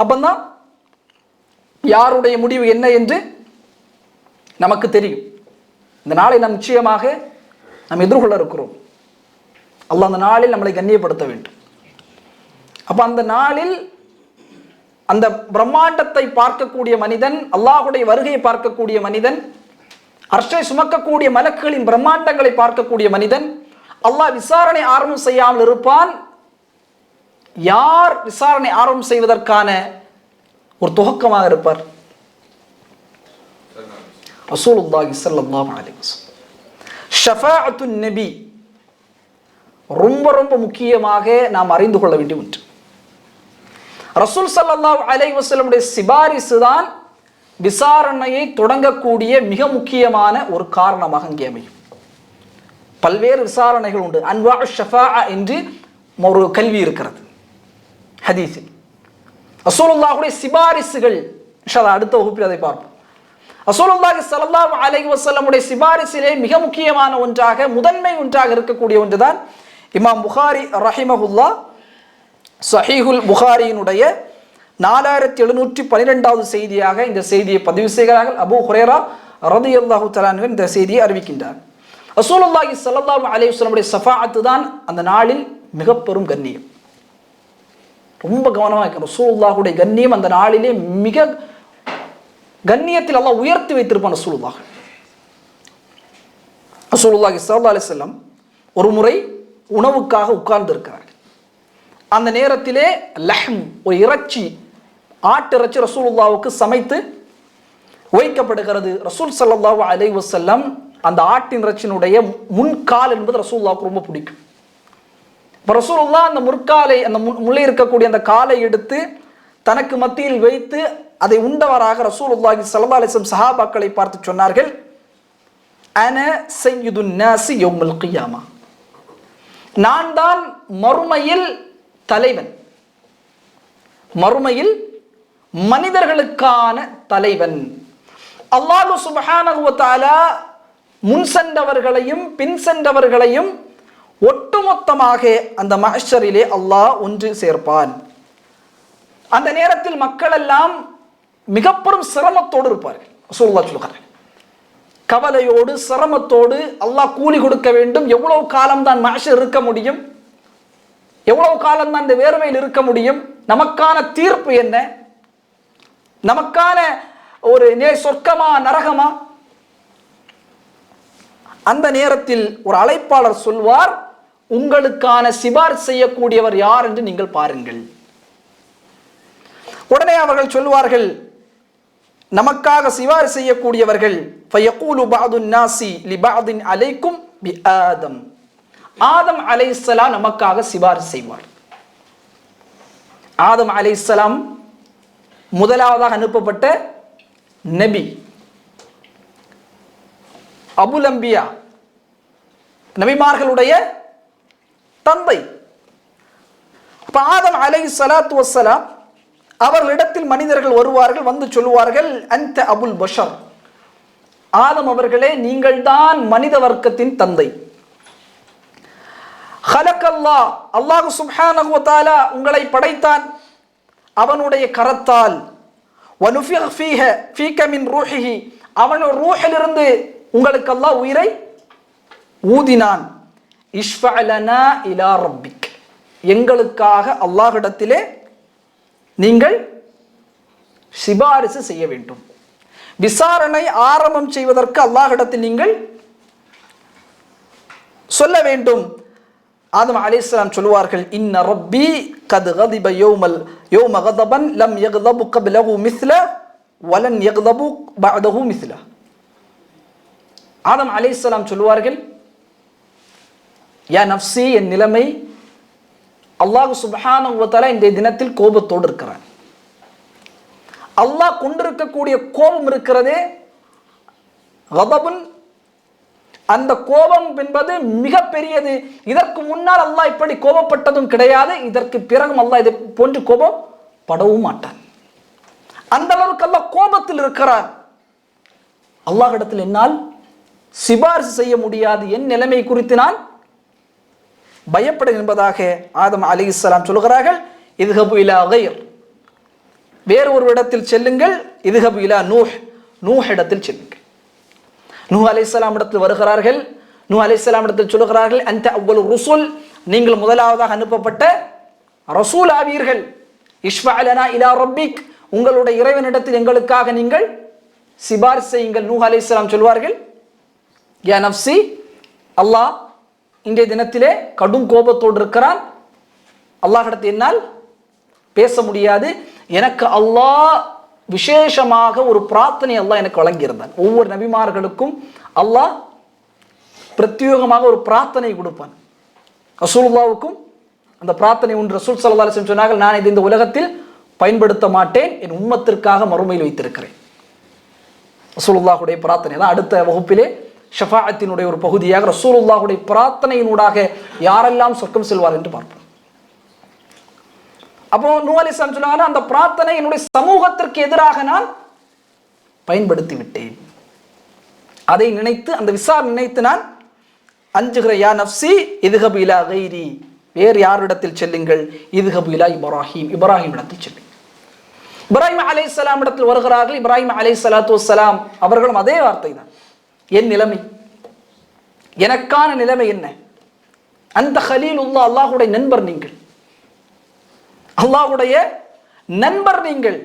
அப்பந்தான் யாருடைய முடிவு என்ன என்று நமக்கு தெரியும். இந்த நாளை நாம் நிச்சயமாக நாம் எதிர்கொள்ள இருக்கிறோம். அல்லாஹ் அந்த நாளில் நம்மளை கண்ணியப்படுத்த வேண்டும். அப்ப அந்த நாளில் அந்த பிரம்மாண்டத்தை பார்க்கக்கூடிய மனிதன், அல்லாஹ்வுடைய வருகையை பார்க்கக்கூடிய மனிதன், அர்ஷை சுமக்கக்கூடிய மலக்குகளின் பிரம்மாண்டங்களை பார்க்கக்கூடிய மனிதன், அல்லாஹ் விசாரணை ஆரம்பம் செய்யாமல் இருப்பான். யார் விசாரணை ஆரம்பம் செய்வதற்கான ஒரு துவக்கமாக இருப்பார்? ரசூலுல்லாஹி ஸல்லல்லாஹு அலைஹி வஸல்லம். ஷஃபாஅத்துன் நபி ரொம்ப ரொம்ப முக்கியமாக நாம் அறிந்து கொள்ள வேண்டிய ஒன்று. ரசூல் ஸல்லல்லாஹு அலைஹி வஸல்லமுடைய சிபாரிசு தான் விசாரணையை தொடங்கக்கூடிய மிக முக்கியமான ஒரு காரணமாக இங்கே அமையும். பல்வேறு விசாரணைகள் உண்டு. அன்வா ஷஃபாஅ என்று ஒரு கல்வி இருக்கிறது ஹதீஸில். ரசூலுல்லாஹுடைய சிபாரிசுகள் இன்ஷாஅல்லாஹ் அடுத்த வகுப்பில் அதை பார்ப்போம். ரசூலுல்லாஹி ஸல்லல்லாஹு அலைஹி வஸல்லமுடைய சிபாரிசிலே மிக முக்கியமான ஒன்றாக, முதன்மை ஒன்றாக இருக்கக்கூடிய ஒன்றுதான் இமாம் புகாரி ரஹிமஹுல்லாஹ் ஸஹீஹுல் புகாரியினுடைய 4712வது செய்தியாக இந்த செய்தியை பதிவு செய்கிறார்கள். அபூ ஹுரைரா ரலியல்லாஹு தஆலா அன்ஹு இந்த செய்தியை அறிவிக்கின்றார். ரசூலுல்லாஹி ஸல்லல்லாஹு அலைஹி வஸல்லமுடைய ஷஃபாஅத் தான் அந்த நாளில் மிக பெரும் கண்ணியம். ரொம்ப கவனமாக இருக்கணும். ரசூலுல்லாஹுடைய கண்ணியம் அந்த நாளிலே மிக கண்ணியத்தில் அல்லாஹ் உயர்த்தி வைத்திருப்பான். ரசூலுல்லாஹி ஸல்லல்லாஹு அலைஹி வஸல்லம் ஒரு முறை உணவுக்காக உட்கார்ந்து இருக்கிறார்கள். அந்த நேரத்திலே லஹம், ஒரு இறைச்சி, ஆட்டு இறைச்சி ரசூலுல்லாஹுக்கு சமைத்து வைக்கப்படுகிறது. ரசூல் ஸல்லல்லாஹு அலைஹி வஸல்லம் அந்த ஆட்டின் இறைச்சியினுடைய முன்கால் என்பது ரசூலுல்லாஹுக்கு ரொம்ப பிடிக்கும். இப்போ ரசூலுல்லாஹ் அந்த முற்காலை, அந்த முள்ளே இருக்கக்கூடிய அந்த காலை எடுத்து தனக்கு மத்தியில் வைத்து அதை உண்டவராக ரசூலுல்லாஹி ஸல்லல்லாஹு அலைஹி வஸல்லம் சஹாபாக்களை பார்த்து சொன்னார்கள், அன சய்யிதுன் நாஸி யௌமுல் கியாமா, நான் தான் மறுமையில் தலைவன், மறுமையில் மனிதர்களுக்கான தலைவன். அல்லாஹ் சுப்ஹானஹு வ தஆலா முன் சென்றவர்களையும் பின் சென்றவர்களையும் ஒட்டுமொத்தமாக அந்த மஹ்ஷரிலே அல்லாஹ் ஒன்று சேர்ப்பான். அந்த நேரத்தில் மக்கள் எல்லாம் மிக பெரும் சிரமத்தோடு இருப்பார்கள். ரசூலுல்லாஹ் சொல்கிறார்கள், கவலையோடு சிரமத்தோடு அல்லாஹ் கூலி கொடுக்க வேண்டும். எவ்வளவு காலம் தான் மஹ்ஷர் இருக்க முடியும்? எவ்வளவு காலம் தான் இந்த வேர்வையில் இருக்க முடியும்? நமக்கான தீர்ப்பு என்ன? நமக்கான ஒரு சொர்க்கமா நரகமா? அந்த நேரத்தில் ஒரு அழைப்பாளர் சொல்வார், உங்களுக்கான சிபாரிசு செய்யக்கூடியவர் யார் என்று நீங்கள் பாருங்கள். உடனே அவர்கள் சொல்வார்கள், நமக்காக சிபாரிசு செய்யக்கூடியவர்கள் ஃபயகூலு பஅதுன் நாசி லிபஅதின் அலைக்கும் பிஆதம், ஆதம் அலைஹிஸ்ஸலாம் நமக்காக சிபாரிசு செய்வார். ஆதம் அலைஹிஸ்ஸலாம் முதலாவதாக அனுப்பப்பட்ட நபி, அபுல் அம்பியா, நபிமார்களுடைய தந்தை. அப்ப ஆதம் அலைஹிஸ்ஸலாத்து வஸ்ஸலாம் அவர்களிடத்தில் மனிதர்கள் வருவார்கள், வந்து சொல்லுவார்கள், அன்த அபுல் பஷர், ஆதம் அவர்களே நீங்கள் தான் மனித வர்க்கத்தின் தந்தை. ஹலக்கல்லாஹ், அல்லாஹ் சுப்ஹானஹு வ தஆலா உங்களை படைத்தான் அவனுடைய கரத்தால். வனுஃபிக ஃபீக மின் ரூஹிஹி, அவனுடைய ரூஹிலிருந்து உங்களுக்கு அல்லாஹ் உயிரை ஊதினான். இஷ்ஃபஅ லனா இலா ரப்பிக், எங்களுக்காக அல்லாஹ்விடத்திலே நீங்கள் சிபாரிசு செய்ய வேண்டும். விசாரணை ஆரம்பம் செய்வதற்கு அல்லாஹ்விடத்தில் நீங்கள் சொல்ல வேண்டும். ஆதம் அலைஹிஸ்ஸலாம் சொல்வார்கள், இன்ன ரப்பி கத் கதிப யௌம கதபன் லம் யக்தபு கப்லஹு மிஸ்ல வலன் யக்தபு பஅதஹு மிஸ்ல. ஆதம் அலைஹிஸ்ஸலாம் சொல்வார்கள், யா நஃப்ஸி, என் நிலைமை, அல்லாஹ் சுப்ஹானஹு வ தஆலா இந்த தினத்தில் கோபத்தோடு இருக்கிறான். அல்லாஹ் கொண்டிருக்கக்கூடிய கோபம் இருக்கிறதே கதபுன், அந்த கோபம் என்பது மிக பெரியது. இதற்கு முன்னால் அல்லாஹ் இப்படி கோபப்பட்டதும் கிடையாது, இதற்கு பிறகும் அல்லாஹ் இதை போன்று கோபப்படவும் மாட்டான். அந்த அளவுக்கு அல்லாஹ் கோபத்தில் இருக்கிறான். அல்லாஹ்விடத்தில் என்னால் சிபாரிசு செய்ய முடியாது, என் நிலைமை குறித்து நான் பயப்பட என்பதாக ஆதம் அலைஹிஸ்ஸலாம் சொல்கிறார்கள். இத்ஹபு இலா கைர், வேறு ஒரு இடத்தில் செல்லுங்கள். இத்ஹபு இலா நூஹ், நூஹ் இடத்தில் செல்லுங்கள். நூஹ் அலைஹிஸ்ஸலாம் இடத்தில் வருகிறார்கள். நூஹ் அலைஹிஸ்ஸலாம் இடத்தில் சொல்கிறார்கள், அன்த அவ்வலு ருசுல், நீங்கள் முதலாவதாக அனுப்பப்பட்ட ரசூல் ஆவீர்கள். இஷ்ஃபஅ லனா இலா ரப்பிக், உங்களுடைய இறைவனிடத்தில் எங்களுக்காக நீங்கள் சிபாரிசு செய்யுங்கள். நூஹ் அலைஹிஸ்ஸலாம் சொல்வார்கள், யா நஃப்ஸி, அல்லாஹ் இன்றைய தினத்திலே கடும் கோபத்தோடு இருக்கிறான், அல்லாஹ்விடத்தில் என்னால் பேச முடியாது. எனக்கு அல்லாஹ் விசேஷமாக ஒரு பிரார்த்தனை அல்லாஹ் எனக்கு வழங்கியிருந்தான். ஒவ்வொரு நபிமார்களுக்கும் அல்லாஹ் பிரத்யேகமாக ஒரு பிரார்த்தனை கொடுப்பான். ரசூலுல்லாவுக்கும் அந்த பிரார்த்தனை உண்டு. ரசூல் ஸல்லல்லாஹு அலைஹி வஸல்லம் சொன்னார்கள், நான் இதை இந்த உலகத்தில் பயன்படுத்த மாட்டேன், என் உம்மத்திற்காக மறுமையில் வைத்திருக்கிறேன். ரசூலுல்லாஹுடைய பிரார்த்தனை தான் அடுத்த வகுப்பிலே ஷஃபாஅத்தினுடைய ஒரு பகுதியாக ரசூலுல்லாஹுடைய பிரார்த்தனையினூடாக யாரெல்லாம் சொர்க்கம் செல்வார் என்று பார்ப்போம். அப்போ நூஹ் அலைஹிஸ்ஸலாம் சொன்னாங்க, அந்த பிரார்த்தனை என்னுடைய சமூகத்திற்கு எதிராக நான் பயன்படுத்தி விட்டேன். அதை நினைத்து, அந்த விசாரணை நினைத்து நான் அஞ்சுகிற. யா நஃப்ஸி இத்ஹபு இலா கைரி, வேறு யாரிடத்தில் செல்லுங்கள். இத்ஹபு இலா இப்ராஹிம், இப்ராஹிம் இடத்தில் செல்லுங்கள். இப்ராஹிம் அலைஹிஸ்ஸலாம் இடத்தில் வருகிறார்கள். இப்ராஹிம் அலைஹிஸ்ஸலாத்து வஸ்ஸலாம் அவர்களும் அதே வார்த்தை தான். என் நிலைமை, எனக்கான நிலைமை என்ன? அந்த கலீலுல்லாஹ், அல்லாஹ்வுடைய நண்பர் நீங்கள், அல்லாஹ்வுடைய நண்பர் நீங்கள்.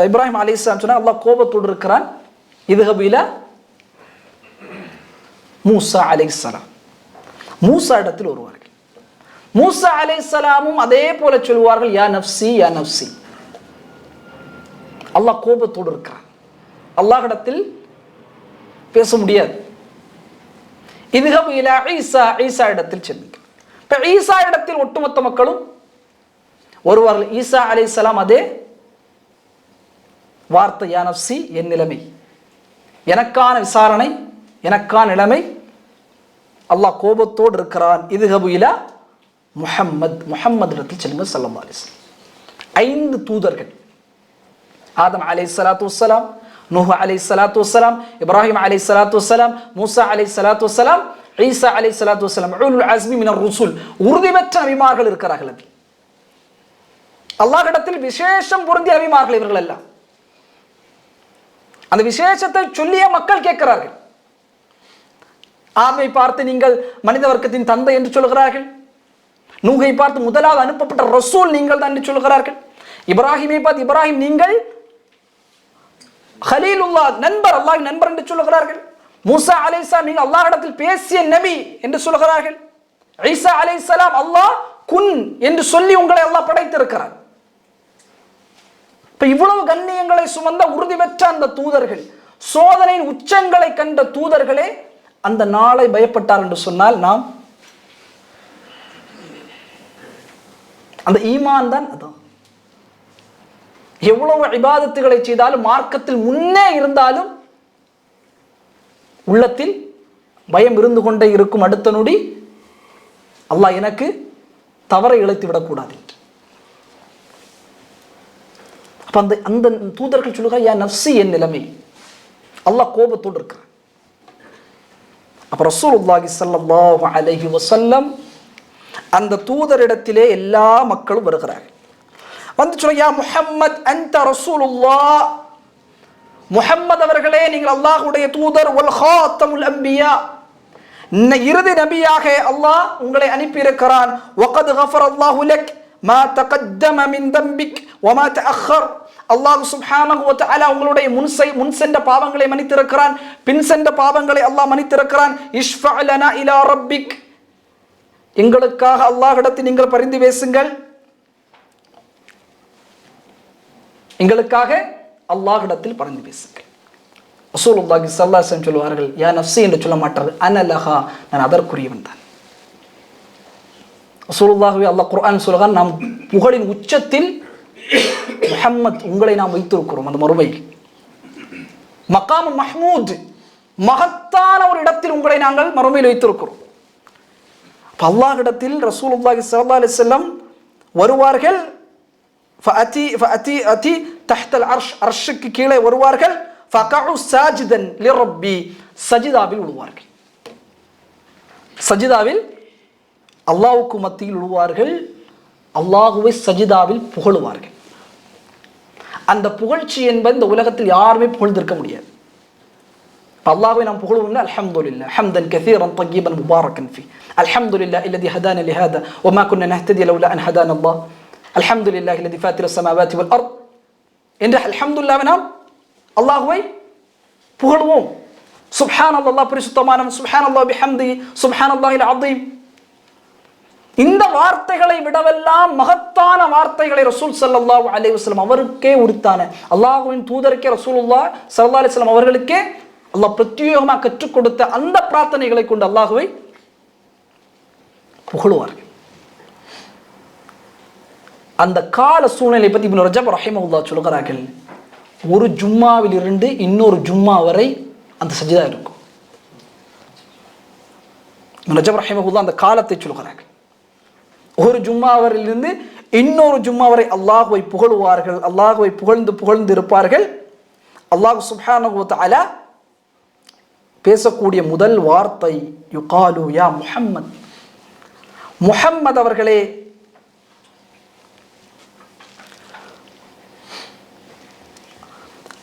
இப்ராஹிம் அலைஹிஸ்ஸலாம் சொன்னா, அல்லாஹ் கோபத்தோடு இருக்கிறான். இத்ஹபு இலா மூசா அலைஹிஸ்ஸலாம், மூசா இடத்தில் வருவார்கள். மூசா அலைஹிஸ்ஸலாமும் அதே போல சொல்வார்கள், யா நஃப்ஸி, யா நஃப்ஸி. அல்லாஹ் கோபத்தோடு இருக்கிறான், அல்லாஹ்விடத்தில் பேச முடியாது. இத்ஹபு இலா ஈசா, ஈசா இடத்தில் செல்லுங்கள். இப்ப ஈசா இடத்தில் ஒட்டுமொத்த மக்களும் வருவார்கள். ஈசா அலைஹிஸ்ஸலாம் அதே வார்த்தை, யா நஃப்ஸி, என் நிலைமை, எனக்கான விசாரணை, எனக்கான நிலைமை, அல்லாஹ் கோபத்தோடு இருக்கிறான். இத்ஹபு இலா முஹம்மத், முஹம்மது இடத்தில் செல்லுங்கள் ஸல்லல்லாஹு அலைஹி வஸல்லம். 5 தூதர்கள், ஆதம் அலைஹிஸ்ஸலாத்து வஸ்ஸலாம், நூஹ் அலைஹிஸ்ஸலாத்து வஸ்ஸலாம், இப்ராஹிம் அலைஹிஸ்ஸலாத்து வஸ்ஸலாம், மூசா அலைஹிஸ்ஸலாத்து வஸ்ஸலாம், ஈசா அலைஹிஸ்ஸலாத்து வஸ்ஸலாம், உலுல் அஸ்மி மினர் ருசுல், உறுதி பெற்ற நபிமார்கள் இருக்கிறார்கள். அல்லாஹ்விடத்தில் விசேஷம் பொருந்திய நபிமார்கள் இவர்கள் எல்லாம். அந்த விசேஷத்தை சொல்லிய மக்கள் கேட்கிறார்கள். ஆமை பார்த்து நீங்கள் மனித வர்க்கத்தின் தந்தை என்று சொல்கிறார்கள். நூகை பார்த்து முதலாவது அனுப்பப்பட்ட ரசூல் நீங்கள் தான் என்று சொல்கிறார்கள். இப்ராஹிமை பார்த்து இப்ராஹிம் நீங்கள் ஹலீலுல்லாஹ் நண்பர், அல்லாஹ் நண்பர் என்று சொல்கிறார்கள். மூசா அலைஹிஸ்ஸலாம் நீங்கள் அல்லாஹ்விடத்தில் பேசிய நபி என்று சொல்கிறார்கள். ஈசா அலைஹிஸ்ஸலாம் அல்லாஹ் குன் என்று சொல்லி உங்களை அல்லாஹ் படைத்திருக்கிறார். இப்ப இவ்வளவு கண்ணியங்களை சுமந்த உறுதி பெற்ற அந்த தூதர்கள், சோதனையின் உச்சங்களை கண்ட தூதர்களே அந்த நாளை பயப்பட்டார் என்று சொன்னால் நாம் அந்த ஈமான் தான். அதான் எவ்வளவு இபாதத்துகளை செய்தாலும் மார்க்கத்தில் முன்னே இருந்தாலும் உள்ளத்தில் பயம் இருந்து கொண்டே இருக்கும். அடுத்த நொடி அல்லாஹ் எனக்கு தவறை இழைத்து விடக்கூடாது. அப்ப அந்த தூதர்கள் சொல்லுங்க, யா நஃப்ஸி, என் நிலைமை. அல்லாஹ் கோபத்தோடு இருக்கிறார். அப்ப ரசூலுல்லாஹி ஸல்லல்லாஹு அலைஹி வஸல்லம் அந்த தூதரிடத்திலே எல்லா மக்களும் வருகிறார்கள். வந்து சொல்ல, யா முஹம்மத் அன்த ரசூலுல்லாஹ், முஹம்மது அவர்களே நீங்கள் அல்லாஹ்வுடைய தூதர், வல் ஹாத்தமுல் அன்பியா, இறுதி நபியாக அல்லாஹ் உங்களை அனுப்பி இருக்கிறான். வகத் கஃபரல்லாஹு லக் மா தகத்தம மின் தம்பிக் வமா தஅக்கர், அல்லாஹ் சுப்ஹானஹு வ தஆலா உங்களுடைய முன் சென்ற பாவங்களை மன்னித்திருக்கிறான், பின் சென்ற பாவங்களை அல்லாஹ் மன்னித்திருக்கிறான். இஷ்ஃபா லனா இலா ரப்பிக், எங்களுக்காக அல்லாஹ்விடத்தில் நீங்கள் பரிந்து பேசுங்கள், எங்களுக்காக அல்லாஹ்விடத்தில் பரிந்து பேசுங்கள். ரசூலுல்லாஹி ஸல்லல்லாஹு அலைஹி வஸல்லம் சொல்வார்கள், யா நஃப்ஸி என்று சொல்ல மாட்டார்கள், அன லஹா, நான் அதற்குரியவன் தான். ரசூலுல்லாஹி அல்லாஹ் குர்ஆன் சொல்கிறான், நாம் புகழின் உச்சத்தில் முஹம்மத் உங்களை நாம் வைத்திருக்கிறோம். அந்த மறுமையில் மகாம் மஹ்மூத், மகத்தான ஒரு இடத்தில் உங்களை நாங்கள் மறுமையில் வைத்திருக்கிறோம். அல்லாஹ்விடத்தில் ரசூலுல்லாஹி ஸல்லல்லாஹு அலைஹி வஸல்லம் வருவார்கள். ஃபஅதி தஹ்தல் அர்ஷ், அர்ஷுக்கு கீழே வருவார்கள். ஃபகஉ சாஜிதன் லிரப்பி, சஜிதாவில் விழுவார்கள். சஜிதாவில் அல்லாஹ்வுக்கு மத்தியில் விழுவார்கள். அல்லாஹ்வை சஜிதாவில் புகழுவார்கள். அந்த புகழ்ச்சி என்பது இந்த உலகத்தில் யாருமே புகழ்ந்திருக்க முடியாது. அல்லாஹ்வை நாம் புகழுவோம்னா அல்ஹம்துலில்லாஹ் ஹம்தன் கஸீரன் தய்யிபன் முபாரக்கன் ஃபீ, அல்ஹம்துலில்லாஹ் அல்லதி ஹதானா லிஹாதா வமா குன்னா நஹ்ததிய லவ்லா அன் ஹதானா அல்லாஹ், அல்ஹம்துலில்லாஹ் அல்லதி ஃபாத்திர ஸமாவாதி வல் அர்த் என்ற அல்ஹம்துலில்லாஹ் நாம் அல்லாஹ்வை புகழுவோம். சுப்ஹானல்லாஹ் பரிசுத்தமானவன், சுப்ஹானல்லாஹ் பிஹம்தி, சுப்ஹானல்லாஹில் அஸீம். இந்த வார்த்தைகளை விடவெல்லாம் மகத்தான வார்த்தைகளை ரசூல் ஸல்லல்லாஹு அலைஹி வஸல்லம் அவருக்கே உரித்தான, அல்லாஹ்வின் தூதருக்கே ரசூலுல்லாஹ் ஸல்லல்லாஹு அலைஹி வஸல்லம் அவர்களுக்கே அல்லாஹ் பிரத்யேகமாக கற்றுக் கொடுத்த அந்த பிரார்த்தனைகளை கொண்டு அல்லாஹ்வை புகழுவார்கள். அந்த கால சூழ்நிலை பற்றி இப்னு ரஜப் ரஹிமஹுல்லாஹ் சொல்கிறார்கள், ஒரு ஜும்மாவில் இருந்து இன்னொரு ஜும்மா வரை அந்த சஜிதா இருக்கும். இப்னு ரஜப் ரஹிமஹுல்லாஹ் அந்த காலத்தை சொல்கிறார்கள். ஒரு ஜும்மாவிலிருந்து இன்னொரு ஜும்மா வரை அல்லாஹ்வை புகழுவார்கள். அல்லாஹ்வை புகழ்ந்து புகழ்ந்து இருப்பார்கள். அல்லாஹ் சுப்ஹானஹு வ தஆலா பேசக்கூடிய முதல் வார்த்தை யுகாலு யா முஹம்மத், முஹம்மது அவர்களே,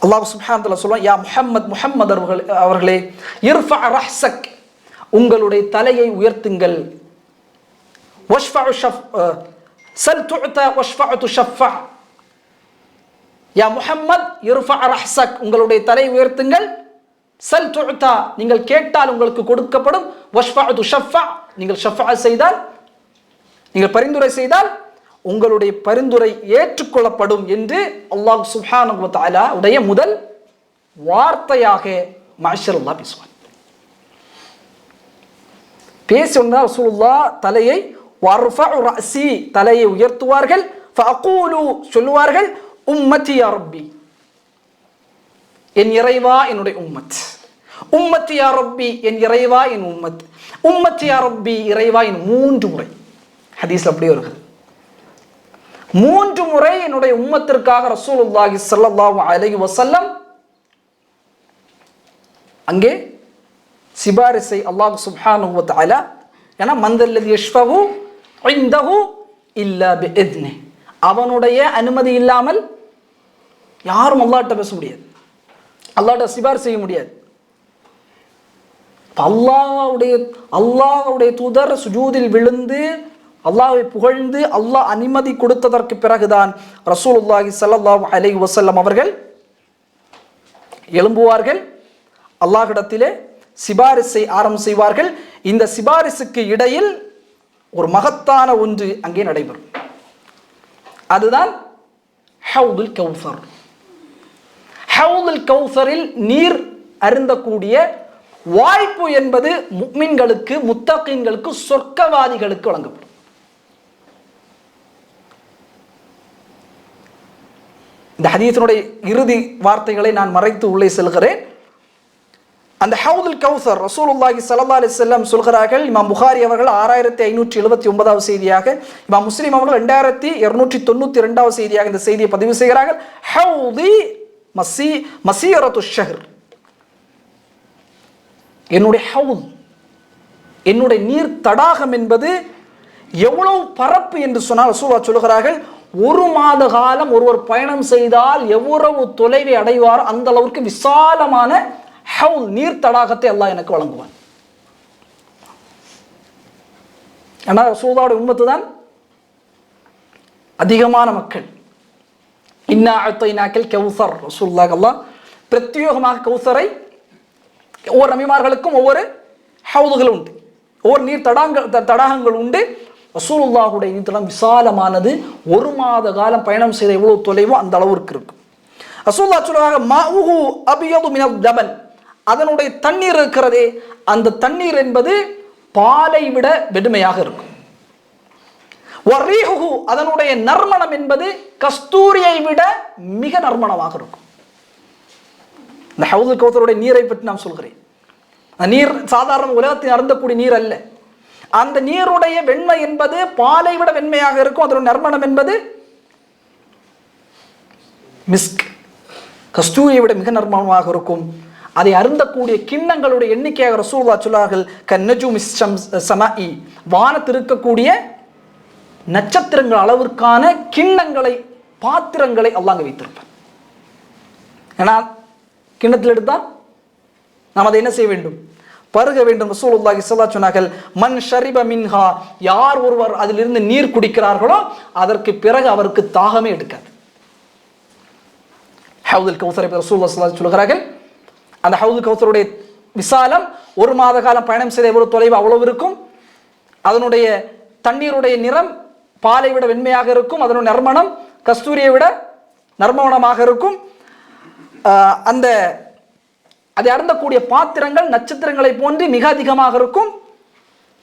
அல்லாஹ் சுப்ஹானஹு வ தஆலா சொல்றான், யா முஹம்மத், முஹம்மது அவர்களே, இர்ஃபா ரஹ்ஸக், உங்களுடைய தலையை உயர்த்துங்கள். வஷ்ஃபஉ சல் துஅதா வஷ்ஃபஉ துஷஃபா, யா முஹம்மத் இர்ஃபா ரஹ்ஸக், உங்களுடைய தலை உயர்த்துங்கள். சல் துஅதா, நீங்கள் கேட்டால் உங்களுக்கு கொடுக்கப்படும். வஷ்ஃபஉ துஷஃபா, நீங்கள் ஷஃபா செய்தால், நீங்கள் பரிந்துரை செய்தால் உங்களுடைய பரிந்துரை ஏற்றுக்கொள்ளப்படும் என்று அல்லாஹ் சுப்ஹானஹு வ தஆலா உடைய முதல் வார்த்தையாக மஅஷரல்லாஹ் பேசுவார். பேசினா ரசூலுல்லாஹ் தலையை வர்ஃபஉ ரஅஸி, தலையை உயர்த்துவார்கள். ஃபஅகூலு, சொல்லுவார்கள், உம்மத்தி யா ரப்பி, என் இறைவா என்னுடைய உம்மத். உம்மத்தி யா ரப்பி, என் இறைவா என் உம்மத். உம்மத்தி யா ரப்பி, இறைவா என். 3 முறை ஹதீஸ்ல அப்படியே வருகிறது. 3 முறை என்னுடைய உம்மத்திற்காக ரசூலுல்லாஹி ஸல்லல்லாஹு அலைஹி வஸல்லம் அங்கே சிபாரிசை அல்லாஹ் சுப்ஹானஹு வ தஆலா, ஏன்னா மந்தல்லதி யஷ்ஃபஹு இன்தஹு இல்லா பிஇத்னி, அவனுடைய அனுமதி இல்லாமல் யாரும் அல்லாஹ்ட்ட பேச முடியாது, அல்லாஹ்ட்ட சிபாரிசு செய்ய முடியாது. அல்லாஹ்வுடைய தூதர் சுஜூதில் விழுந்து அல்லாஹ்வை புகழ்ந்து அல்லாஹ் அனுமதி கொடுத்ததற்கு பிறகுதான் ரசூலுல்லாஹி ஸல்லல்லாஹு அலைஹி வஸல்லம் அவர்கள் எழும்புவார்கள், அல்லாஹ்விடத்திலே சிபாரிசை ஆரம்பம் செய்வார்கள். இந்த சிபாரிசுக்கு இடையில் ஒரு மகத்தான ஒன்று அங்கே நடைபெறும். அதுதான் ஹவுதுல் கௌசர். ஹவுதுல் கௌசரில் நீர் அருந்தக்கூடிய வாய்ப்பு என்பது முஃமின்களுக்கு, முத்தகீன்களுக்கு, சொர்க்கவாதிகளுக்கு வழங்கப்படும். இந்த ஹதீஸினுடைய இறுதி வார்த்தைகளை நான் மறைத்து உள்ளே செல்கிறேன். அந்த ஹவுதுல் கௌசர் ரசூலுல்லாஹி ஸல்லல்லாஹு அலைஹி வஸல்லம் சொல்கிறார்கள். இமாம் புகாரி அவர்கள் 6579வது செய்தியாக, இமாம் முஸ்லிம் அவர்கள் 2292வது செய்தியாக இந்த செய்தியை பதிவு செய்கிறார்கள். ஹவுதி மசீரத்து ஷஹர், என்னுடைய ஹவுல், என்னுடைய நீர் தடாகம் என்பது எவ்வளவு பரப்பு என்று சொன்னால் ரசூலுல்லாஹ் சொல்கிறார்கள், ஒரு மாத காலம் ஒருவர் பயணம் செய்தால் எவ்வளவு தொலைவை அடைவாரோ அந்த அளவுக்கு விசாலமான ஹவுல் நீர் தடாகத்தை அல்லாஹ் எனக்கு வழங்குவான். ஏன்னா ரசூலுல்லாஹ்வுடைய உம்மத்து தான் அதிகமான மக்கள். இன்னா அத்தைனாக்கல் கௌசர், ரசூலுல்லாஹ் அல்லாஹ் பிரத்யேகமாக கௌசரை ஒவ்வொரு நபிமார்களுக்கும் ஒவ்வொரு ஹவுதுகள் உண்டு, ஒவ்வொரு நீர் தடாகங்கள் உண்டு. ரசூலுல்லாஹுடைய நீர் தடாகம் விசாலமானது, ஒரு மாத காலம் பயணம் செய்த எவ்வளவு தொலைவோ அந்த அளவுக்கு இருக்கும். ரசூலுல்லாஹ் சொல்றாங்க, மாஉஹு அபியது மினல் ஜபல், அதனுடைய தண்ணீர் இருக்கிறதே அந்த தண்ணீர் என்பது பாலை விட வெடுமையாக இருக்கும். வரீஹுஹு, அதனுடைய நறுமணம் என்பது கஸ்தூரியை விட மிக நறுமணமாக இருக்கும். இந்த ஹவுதுல் கௌசருடைய நீரை பற்றி நான் சொல்கிறேன். நீர் சாதாரண உலகத்தில் அருந்தக்கூடிய நீர் அல்ல. அந்த நீருடைய வெண்மை என்பது பாலை விட வெண்மையாக இருக்கும். அதனுடைய நறுமணம் என்பது மிஸ்க், கஸ்தூரியை விட மிக நறுமணமாக இருக்கும். அதை அருந்தக்கூடிய கிண்ணங்களுடைய எண்ணிக்கையாக ரசூலுல்லாஹ் சொல்வார்கள், கன்னஜுமி ஸமாஇ, வானத்தில் இருக்கக்கூடிய நட்சத்திரங்கள் அளவிற்கான கிண்ணங்களை, பாத்திரங்களை அல்லாஹ் அங்கே வைத்திருப்பார். ஏன்னா கிண்ணத்தில் எடுத்தால் நாம் அதை என்ன செய்ய வேண்டும்? பருக வேண்டும். ரசூலுல்லாஹி ஸல்லல்லாஹு அலைஹி சொன்னார்கள், மன் ஷரிப மின்ஹா, யார் ஒருவர் அதிலிருந்து நீர் குடிக்கிறார்களோ அதற்கு பிறகு அவருக்கு தாகமே எடுக்காது. ஹவுதுல் கௌசரை ரசூலுல்லாஹி ஸல்லல்லாஹு அலைஹி சொல்கிறார்கள், அந்த ஹவுதுல் கௌசருடைய விசாலம் ஒரு மாத காலம் பயணம் செய்த எவ்வளவு தொலைவு அவ்வளவு இருக்கும். அதனுடைய தண்ணீருடைய நிறம் பாலை விட வெண்மையாக இருக்கும். அதனுடைய நறுமணம் கஸ்தூரியை விட நறுமணமாக இருக்கும். அந்த அதை அருந்தக்கூடிய பாத்திரங்கள் நட்சத்திரங்களை போன்று மிக அதிகமாக இருக்கும்.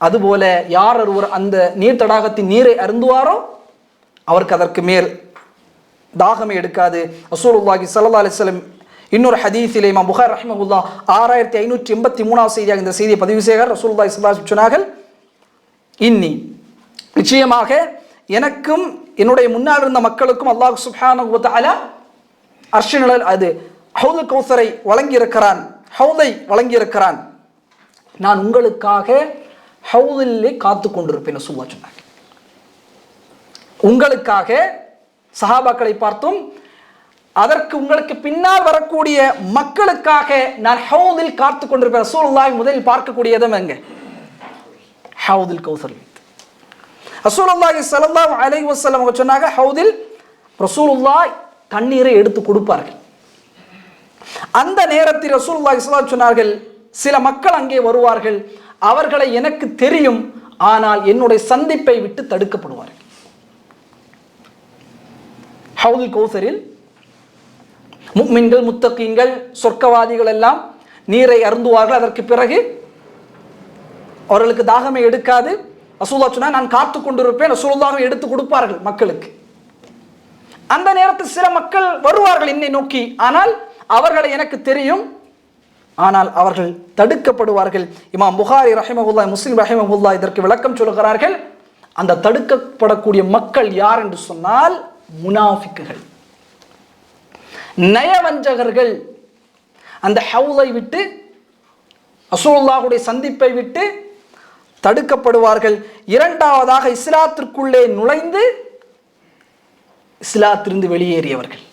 அதுபோல யார் ஒருவர் அந்த நீர் தடாகத்தின் நீரை அருந்துவாரோ அவருக்கு அதற்கு மேல் தாகமே எடுக்காது. ரசூலுல்லாஹி ஸல்லல்லாஹு அலைஹி வஸல்லம் இன்னொரு ஹதீஸிலே இமாம் புகாரி ரஹ்மஹுல்லாஹ் 6583வது செய்தியாக இந்த செய்தியை பதிவு செய்கிறார். ரசூலுல்லாஹி ஸல்லல்லாஹு அலைஹி வஸல்லம் சொன்னார்கள், இன்னி, நிச்சயமாக எனக்கும் என்னுடைய முன்னால் இருந்த மக்களுக்கும் அல்லாஹ் சுப்ஹானஹு வ தஆலா அர்ஷினல் அது ஹவுதுல் கௌசரை வழங்கியிருக்கிறான், ஹவுதை வழங்கியிருக்கிறான். நான் உங்களுக்காக ஹவுதிலே காத்து கொண்டிருப்பேன் ரசூலுல்லாஹ் சொன்னாங்க. உங்களுக்காக சஹாபாக்களை பார்த்தும் அதற்கு உங்களுக்கு பின்னால் வரக்கூடிய மக்களுக்காக நான் ஹவுதில் காத்து கொண்டிருப்பேன். ரசூலுல்லாஹ் முதலில் பார்க்கக்கூடிய இடம் எங்க? ஹவுதுல் கௌசர். ரசூலுல்லாஹி ஸல்லல்லாஹு அலைஹி வஸல்லம் அவங்க சொன்னாங்க, ஹவுதில் ரசூலுல்லாஹ் தண்ணீரை எடுத்து கொடுப்பார்கள். அந்த நேரத்தில் ரசூலுல்லாஹி ஸல்லல்லாஹு அலைஹி சொன்னார்கள், சில மக்கள் அங்கே வருவார்கள், அவர்களை எனக்கு தெரியும், ஆனால் என்னுடைய சந்திப்பை விட்டு தடுக்கப்படுவார்கள். ஹவுதுல் கௌசரில் முஃமின்கள், முத்தகீன்கள், சொர்க்கவாதிகள் எல்லாம் நீரை அருந்துவார்கள். அதற்கு பிறகு அவர்களுக்கு தாகமே எடுக்காது. ரசூலுல்லாஹ் சொன்னா, நான் காத்து கொண்டிருப்பேன். ரசூலுல்லாஹ் எடுத்து கொடுப்பார்கள் மக்களுக்கு. அந்த நேரத்தில் சில மக்கள் வருவார்கள் என்னை நோக்கி, ஆனால் அவர்களை எனக்கு தெரியும், ஆனால் அவர்கள் தடுக்கப்படுவார்கள். இமாம் புகாரி ரஹிமஹுல்லாஹ், முஸ்லிம் ரஹிமஹுல்லாஹ் இதற்கு விளக்கம் சொல்கிறார்கள். அந்த தடுக்கப்படக்கூடிய மக்கள் யார் என்று சொன்னால் முனாஃபிக்குகள், நயவஞ்சகர்கள். அந்த ஹவுதை விட்டு ரசூலுல்லாஹுடைய சந்திப்பை விட்டு தடுக்கப்படுவார்கள். இரண்டாவதாக இஸ்லாத்திற்குள்ளே நுழைந்து இஸ்லாத்திலிருந்து வெளியேறியவர்கள்.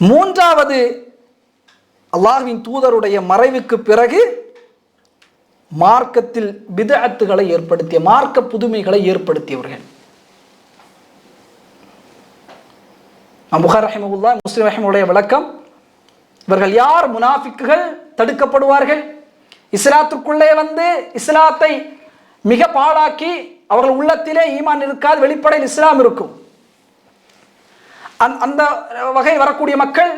மூன்றாவது அல்லாஹ்வின் தூதருடைய மறைவுக்கு பிறகு மார்க்கத்தில் பித்அத்துகளை ஏற்படுத்திய, மார்க்க புதுமைகளை ஏற்படுத்தியவர்கள். புகாரி ரஹிமஹுல்லாஹ், முஸ்லிம் ரஹிமஹுடைய விளக்கம், இவர்கள் யார்? முனாஃபிக்குகள் தடுக்கப்படுவார்கள். இஸ்லாத்திற்குள்ளே வந்து இஸ்லாத்தை மிக பாழாக்கி அவர்கள் உள்ளத்திலே ஈமான் இருக்காது, வெளிப்படையில் இஸ்லாம் இருக்கும். அந்த வகை வரக்கூடிய மக்கள்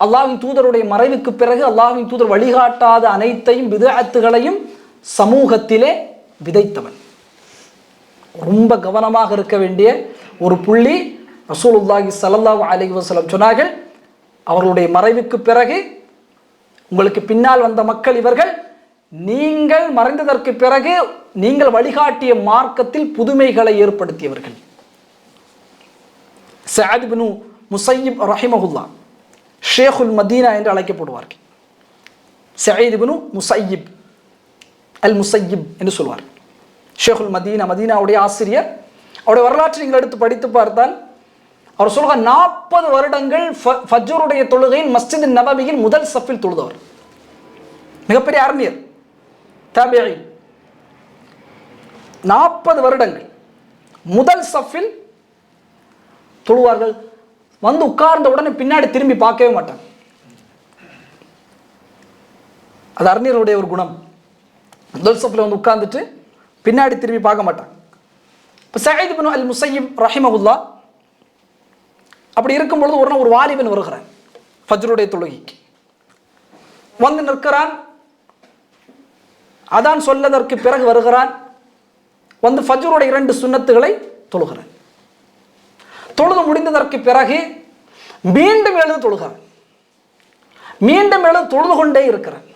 அல்லாஹ்வின் தூதருடைய மறைவுக்கு பிறகு அல்லாஹ்வின் தூதர் வழிகாட்டாத அனைத்தையும் பித்அத்துகளையும் சமூகத்திலே விதைத்தவன். ரொம்ப கவனமாக இருக்க வேண்டிய ஒரு புள்ளி. ரசூலுல்லாஹி ஸல்லல்லாஹு அலைஹி வஸல்லம் சொன்னார்கள், அவர்களுடைய மறைவுக்கு பிறகு உங்களுக்கு பின்னால் வந்த மக்கள் இவர்கள், நீங்கள் மறைந்ததற்கு பிறகு நீங்கள் வழிகாட்டிய மார்க்கத்தில் புதுமைகளை ஏற்படுத்தியவர்கள். சஅத் இப்னு முஸையிப் ரஹிமஹுல்லாஹ் ஷேகுல் மதீனா என்று அழைக்கப்படுவார்கள். சயீத் இப்னு முஸையிப் அல் முஸையிப் என்று சொல்வார். ஷேகுல் மதீனா, மதீனாவுடைய ஆசிரியர். அவருடைய வரலாற்றை நீங்கள் எடுத்து படித்து பார்த்தால் அவர் சொல்லுவார், 40 வருடங்கள் ஃபஜ்ருடைய தொழுகையில் மஸ்ஜித் நபவியில் முதல் சஃபில் தொழுதவர். மிகப்பெரிய அறிஞர், தாபிஈ. 40 வருடங்கள் முதல் சஃபில் தொழுவார்கள். வந்து உட்கார்ந்த உடனே பின்னாடி திரும்பி பார்க்கவே மாட்டாங்க. அது அறிஞருடைய ஒரு குணம். முதல் சஃபில் வந்து உட்கார்ந்துட்டு பின்னாடி திரும்பி பார்க்க மாட்டாங்க. இப்போ சயீத் இப்னு அல் முஸையிப் ரஹிமஹுல்லாஹ் அப்படி இருக்கும் பொழுது ஒரு வாலிபன் வருகிறான் ஃபஜ்ருடைய தொழுகைக்கு. வந்து நிற்கிறான். அதான் சொல்லதற்கு பிறகு வருகிறான். வந்து ஃபஜ்ருடைய 2 சுன்னத்துகளை தொழுகிறான். தொழுது முடிந்ததற்கு பிறகு மீண்டும் எழுது தொழுகிறான். மீண்டும் எழுது தொழுது கொண்டே இருக்கிறான்.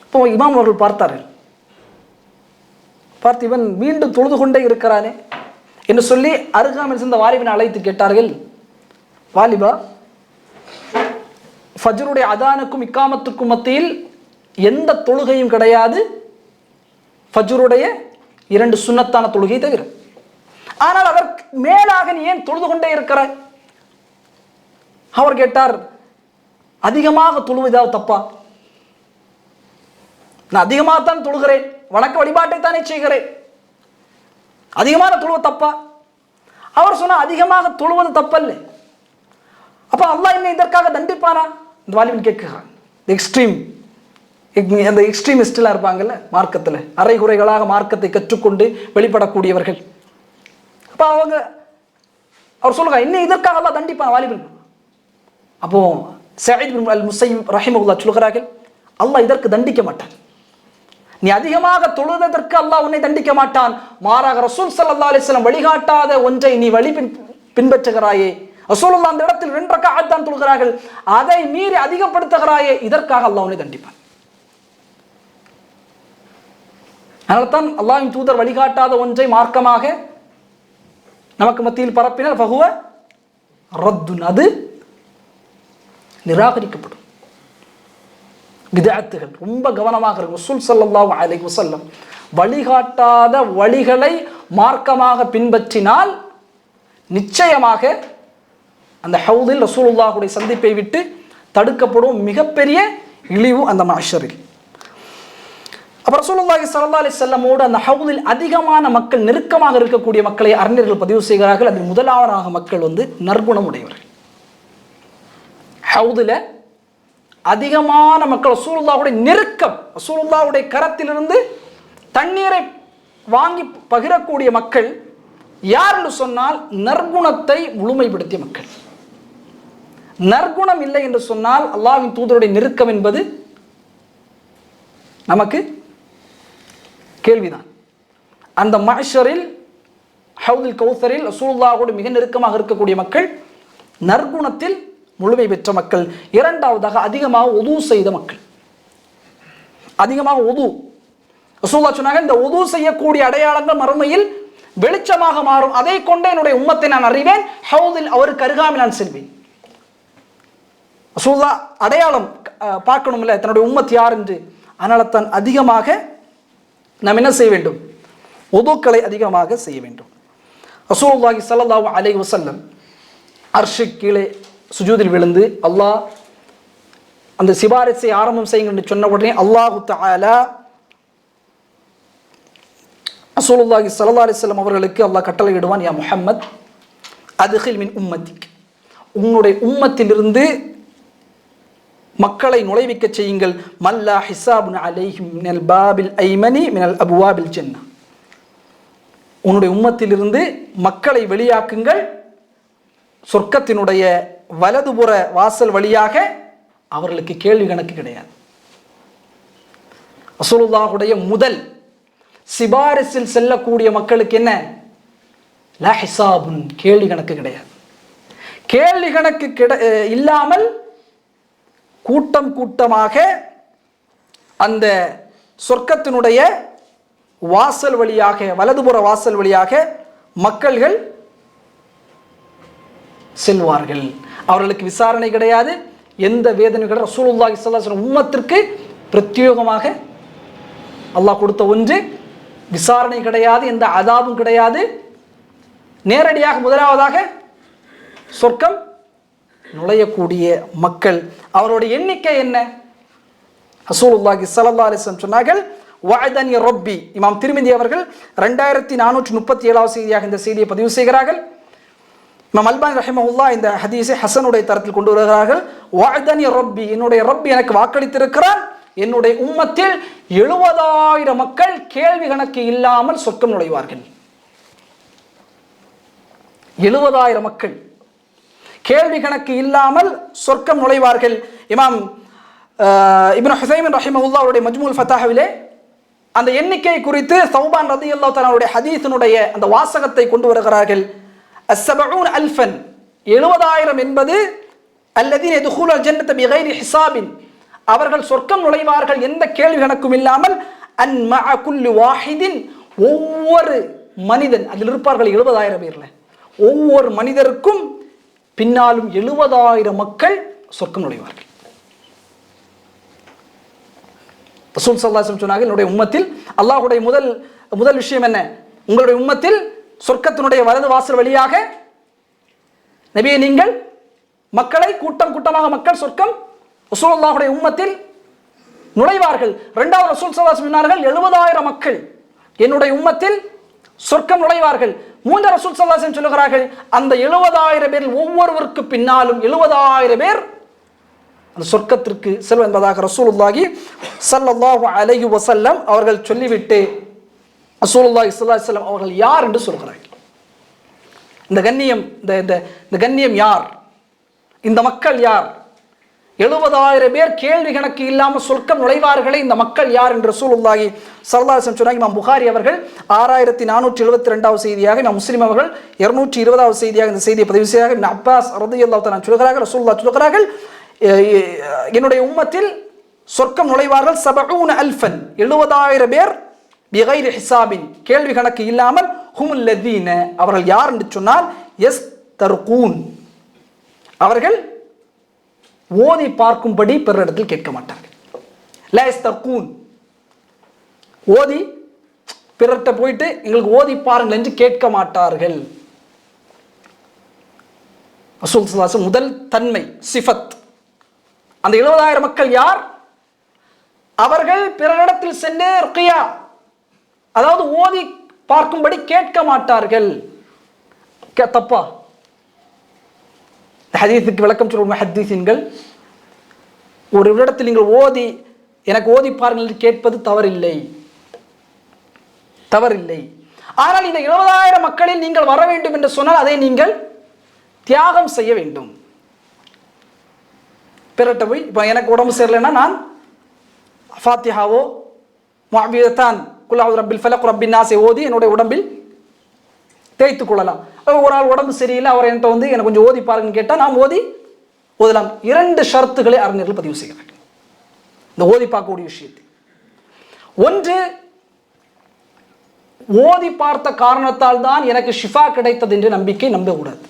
இப்போ இமாம் அவர்கள் பார்த்தார்கள். பார்த்து இவன் மீண்டும் தொழுது கொண்டே இருக்கிறானே என்று சொல்லி அருகாமையில் இருந்த வாலிபனை அழைத்து கேட்டார்கள், வாலிபா, ஃபஜ்ருடைய அதானுக்கும் இக்காமத்துக்கும் மத்தியில் எந்த தொழுகையும் கிடையாது, ஃபஜ்ருடைய 2 சுன்னத்தான தொழுகை தவிர. ஆனால் அதற்கு மேலாக நீ ஏன் தொழுது கொண்டே இருக்கிறாய்? அவர் கேட்டார், அதிகமாக தொழுவதாவது தப்பா? நான் அதிகமாகத்தான் தொழுகிறேன், வணக்க வழிபாட்டை தானே செய்கிறேன், அதிகமான தொழுவ தப்பா? அவர் சொன்னா, அதிகமாக தொழுவது தப்பல்ல. அப்ப அல்லாஹ் என்ன இதற்காக தண்டிப்பானா? இந்த வாலிபன் கேட்கிறான். அந்த எக்ஸ்ட்ரீமிஸ்ட்லாம் இருப்பாங்கல்ல மார்க்கத்தில், அரைகுறைகளாக மார்க்கத்தை கற்றுக்கொண்டு வெளிப்படக்கூடியவர்கள். அப்போ அவர் சொல்லுங்க, இன்னும் இதற்காக அல்லாஹ் தண்டிப்பான் வாலிபன். அப்போ சயீத் இப்னு அல் முஸையிப் ரஹிமஹுல்லாஹ் சொல்கிறார்கள், அல்லாஹ் இதற்கு தண்டிக்க மாட்டான். நீ அதிகமாக தொழுதற்கு அல்லாஹ் உன்னை தண்டிக்க மாட்டான். மாறாக ரசூல் ஸல்லல்லாஹு அலைஹி வஸல்லம் வழிகாட்டாத ஒன்றை நீ பின்பற்றுகிறாயே, ரசூலுல்லாஹ் அந்த இடத்தில் 2 ரக்அத் தான் தொழுகிறார்கள், அதை மீறி அதிகப்படுத்துகிறாயே, இதற்காக அல்லாஹ் உன்னை தண்டிப்பான். அதனால தான் அல்லாஹ்வின் தூதர் வழிகாட்டாத ஒன்றை மார்க்கமாக நமக்கு மத்தியில் பரப்பினால் ஃபஹுவ ரத்துன், அது நிராகரிக்கப்படும். பித்அத்துகள் ரொம்ப கவனமாக இருக்கும். ரசூல் ஸல்லல்லாஹு அலைஹி வஸல்லம் வழிகாட்டாத வழிகளை மார்க்கமாக பின்பற்றினால் நிச்சயமாக அந்த ஹவுதில் ரசூலுல்லாஹுடைய சந்திப்பை விட்டு தடுக்கப்படும் மிகப்பெரிய இழிவு அந்த மஹ்ஷரில். அப்ப ரசூலுல்லாஹி ஸல்லல்லாஹு அலைஹி வஸல்லமோடு அந்த ஹவுதில் அதிகமான மக்கள், நெருக்கமாக இருக்கக்கூடிய மக்களை அறிஞர்கள் பதிவு செய்கிறார்கள். அதில் முதலாவதாக மக்கள் நற்குணம் உடையவர்கள். ஹவுதில் அதிகமான மக்கள், ரசூலுல்லாஹுடைய நெருக்கம், ரசூலுல்லாஹுடைய கரத்திலிருந்து தண்ணீரை வாங்கி பகிரக்கூடிய மக்கள் யார் என்று சொன்னால் நற்குணத்தை முழுமைப்படுத்திய மக்கள். நற்குணம் இல்லை என்று சொன்னால் அல்லாஹ்வின் தூதருடைய நெருக்கம் என்பது நமக்கு கேள்விதான். அந்த மஹ்ஷரில் ஹவுதுல் கௌசரில் ரசூலுல்லாஹோடு மிக நெருக்கமாக இருக்கக்கூடிய மக்கள் நற்குணத்தில் முழுமை பெற்ற மக்கள். இரண்டாவதாக அதிகமாக உது செய்த மக்கள். அதிகமாக உது, ரசூலுல்லாஹ் சொன்னாங்க, இந்த உது செய்யக்கூடிய அடையாளங்கள் மறுமையில் வெளிச்சமாக மாறும், அதை கொண்டே என்னுடைய உம்மத்தை நான் அறிவேன், ஹவுதில் அவருக்கு அருகாமல் நான் செல்வேன். ரசூலுல்லாஹ் அடையாளம் பார்க்கணும்ல தன்னுடைய உம்மத் யார் என்று. அதனால தான் அதிகமாக நாம் என்ன செய்ய வேண்டும்? உதுக்களை அதிகமாக செய்ய வேண்டும். ரசூலுல்லாஹி ஸல்லல்லாஹு அலைஹி வஸல்லம் அர்ஷுக்கு கீழே சுஜூதில் விழுந்து அல்லாஹ் அந்த சிபாரிசை ஆரம்பம் செய்யுங்க என்று சொன்ன உடனே அல்லாஹு தஆலா ரசூலுல்லாஹி ஸல்லல்லாஹு அலைஹி வஸல்லம் அவர்களுக்கு அல்லாஹ் கட்டளையிடுவான், யா முஹம்மத் அத்கில் மின் உம்மத்திக், உன்னுடைய உம்மத்திலிருந்து மக்களை நுழைவிக்க செய்யுங்கள். மல்லா ஹிசாபுன் அலைஹிம் மினல் பாபில் ஐமனி மினல் அபுவாபில் ஜன்னah, உன்னுடைய உம்மத்திலிருந்து மக்களை வெளியாக்குங்கள், சொர்க்கத்தினுடைய வலதுபுற வாசல் வழியாக அவர்களுக்கு கேள்வி கணக்கு கிடையாது. ரசூலுல்லாஹுடைய முதல் சிபாரிசில் செல்லக்கூடிய மக்களுக்கு என்ன? லா ஹிசாபுன், கேள்வி கணக்கு கிடையாது. கேள்வி கணக்கு இல்லாமல் கூட்டம் கூட்டமாக அந்த சொர்க்கத்தினுடைய வாசல் வழியாக, வலதுபுற வாசல் வழியாக மக்கள்கள் செல்வார்கள். அவர்களுக்கு விசாரணை கிடையாது, எந்த வேதனை கிடையாது. ரசூலுல்லாஹி ஸல்லல்லாஹு அலைஹி வஸல்லம் உம்மத்திற்கு பிரத்யேகமாக அல்லாஹ் கொடுத்த ஒன்று, விசாரணை கிடையாது, எந்த அதாபும் கிடையாது. நேரடியாக முதலாவதாக சொர்க்கம் நுழையக்கூடிய மக்கள். அவருடைய எண்ணிக்கை என்ன? ரசூலுல்லாஹி ஸல்லல்லாஹு அலைஹி வஸல்லம் சொன்னார்கள், வஅதனி ரப்பி. இமாம் திர்மிதி அவர்கள் 2437வது செய்தியாக இந்த செய்தியை பதிவு செய்கிறார்கள். இமாம் அல்பானி ரஹிமஹுல்லாஹ் இந்த ஹதீஸை ஹசனுடைய தரத்தில் கொண்டு வருகிறார்கள். வஅதனி ரப்பி, என்னுடைய ரப்பி எனக்கு வாக்களித்திருக்கிறான், என்னுடைய உம்மத்தில் 70,000 மக்கள் கேள்வி கணக்கு இல்லாமல் சொர்க்கம் நுழைவார்கள். 70,000 மக்கள் கேள்வி கணக்கு இல்லாமல் சொர்க்கம் நுழைவார்கள். இமாம் இப்னு ஹுஸைமின் ரஹிமஹுல்லாஹ் அவருடைய மஜ்மூல் ஃபதாஹ்விலே அந்த எண்ணிக்கை குறித்து சௌபான் ரலியல்லாஹு தஆலா அவருடைய ஹதீஸினுடைய அந்த வாசகத்தை கொண்டு வருகிறார்கள். அஸ்-70 அல்ஃபன், 70,000 என்பது அல்லதீன யதுகுலுல் ஜன்னத பிகைரி ஹிசாபின், அவர்கள் சொர்க்கம் நுழைவார்கள் எந்த கேள்வி கணக்கும் இல்லாமல். அன் மஅ குல்லி வாஹிதின், ஒவ்வொரு மனிதன், அதில் இருப்பார்கள் 70,000 பேர்ல, ஒவ்வொரு மனிதருக்கும் பின்னாலும் 70,000 மக்கள் சொர்க்கம் நுழைவார்கள். ரசூல் ஸல்லல்லாஹு அலைஹி வஸல்லம் சொன்னார்கள், என்னுடைய உம்மத்தில் அல்லாஹ்வுடைய முதல் விஷயம் என்ன? உங்களுடைய உம்மத்தில் சொர்க்கத்தினுடைய வலது வாசல் வழியாக நபியே நீங்கள் மக்களை கூட்டம் கூட்டமாக மக்கள் சொர்க்கம் ரசூலுல்லாஹுடைய உம்மத்தில் நுழைவார்கள். இரண்டாவது ரசூல் ஸல்லல்லாஹு அலைஹி வஸல்லம் சொன்னார்கள், 70,000 மக்கள் என்னுடைய உம்மத்தில் சொர்க்கம் நுழைவார்கள். மூன்றாவது ரசூல் ஸல்லல்லாஹு அலைஹி வஸல்லம் சொல்கிறார்கள், அந்த 70,000 பேரில் ஒவ்வொருவருக்கு பின்னாலும் 70,000 பேர் அந்த சொர்க்கத்திற்கு செல்வ என்பதாக ரசூலுல்லாஹி ஸல்லல்லாஹு அலைஹி வஸல்லம் அவர்கள் சொல்லிவிட்டு ரசூலுல்லாஹி ஸல்லல்லாஹு அலைஹி வஸல்லம் அவர்கள் யார் என்று சொல்கிறார்கள். இந்த கண்ணியம் யார்? இந்த மக்கள் யார்? 70,000 பேர் கேள்வி கணக்கு இல்லாமல் சொர்க்கம் நுழைவார்களே, இந்த மக்கள் யார் என்று ரசூலுல்லாஹி ஸல்லல்லாஹு அலைஹி வஸல்லம் சொன்னாங்க. இமாம் புகாரி அவர்கள் 6472வது செய்தியாக, இமாம் முஸ்லிம் அவர்கள் 220வது செய்தியாக இந்த செய்தியை பதிவு செய்கிறார்கள். இப்னு அப்பாஸ் ரலியல்லாஹு தஆலா சொல்கிறார்கள், ரசூலுல்லாஹ் சொல்கிறார்கள், என்னுடைய உம்மத்தில் சொர்க்கம் நுழைவார்கள் 70 அல்ஃபன், 70,000 பேர் பிகைரி ஹிசாபின், கேள்வி கணக்கு இல்லாமல். ஹுமுல் லதீன, அவர்கள் யார் என்று சொன்னால் யஸ்தர்கூன், அவர்கள் ஓதி பார்க்கும்படி பிறரிடத்தில் கேட்க மாட்டார்கள். லா யஸ்தர்கூன், ஓதி பிறர்கிட்ட போயிட்டு எங்களுக்கு ஓதி பாருங்கள் என்று கேட்க மாட்டார்கள். ரசூல் ஸல்லல்லாஹு அலைஹி வஸல்லம் முதல் தன்மை சிஃபத். அந்த 70,000 மக்கள் யார்? அவர்கள் பிறரிடத்தில் சென்று ருக்யா, அதாவது ஓதி பார்க்கும்படி கேட்க மாட்டார்கள். தப்பா? ஹதீஸுக்கு விளக்கம் சொல்லும் முஹத்திஸீன்கள், ஒரு இடத்தில் நீங்கள் ஓதி எனக்கு ஓதி பாருங்கள் என்று கேட்பது தவறில்லை. ஆனால் இந்த 70,000 மக்களில் நீங்கள் வர வேண்டும் என்று சொன்னால் அதை நீங்கள் தியாகம் செய்ய வேண்டும். பிறட்ட போய் இப்போ எனக்கு உடம்பு சரியில்லைன்னா நான் ஃபாத்திஹாவோ முஅவ்விதத்தான் குல் அஊது ரப்பில் ஃபலக் ரப்பின் நாஸை ஓதி என்னுடைய உடம்பில் தேய்த்து கொள்ளலாம். ஒரு ஆள் உடம்பு சரியில்லை, அவர் என்கிட்ட வந்து எனக்கு கொஞ்சம் ஓதி பாருங்கன்னு கேட்டால் நாம் ஓதலாம். 2 ஷரத்துகளை அறிஞர்கள் பதிவு செய்கிறார்கள் இந்த ஓதி பார்க்கக்கூடிய விஷயத்தை. ஒன்று, ஓதி பார்த்த காரணத்தால் தான் எனக்கு ஷிஃபா கிடைத்தது என்று நம்பக்கூடாது.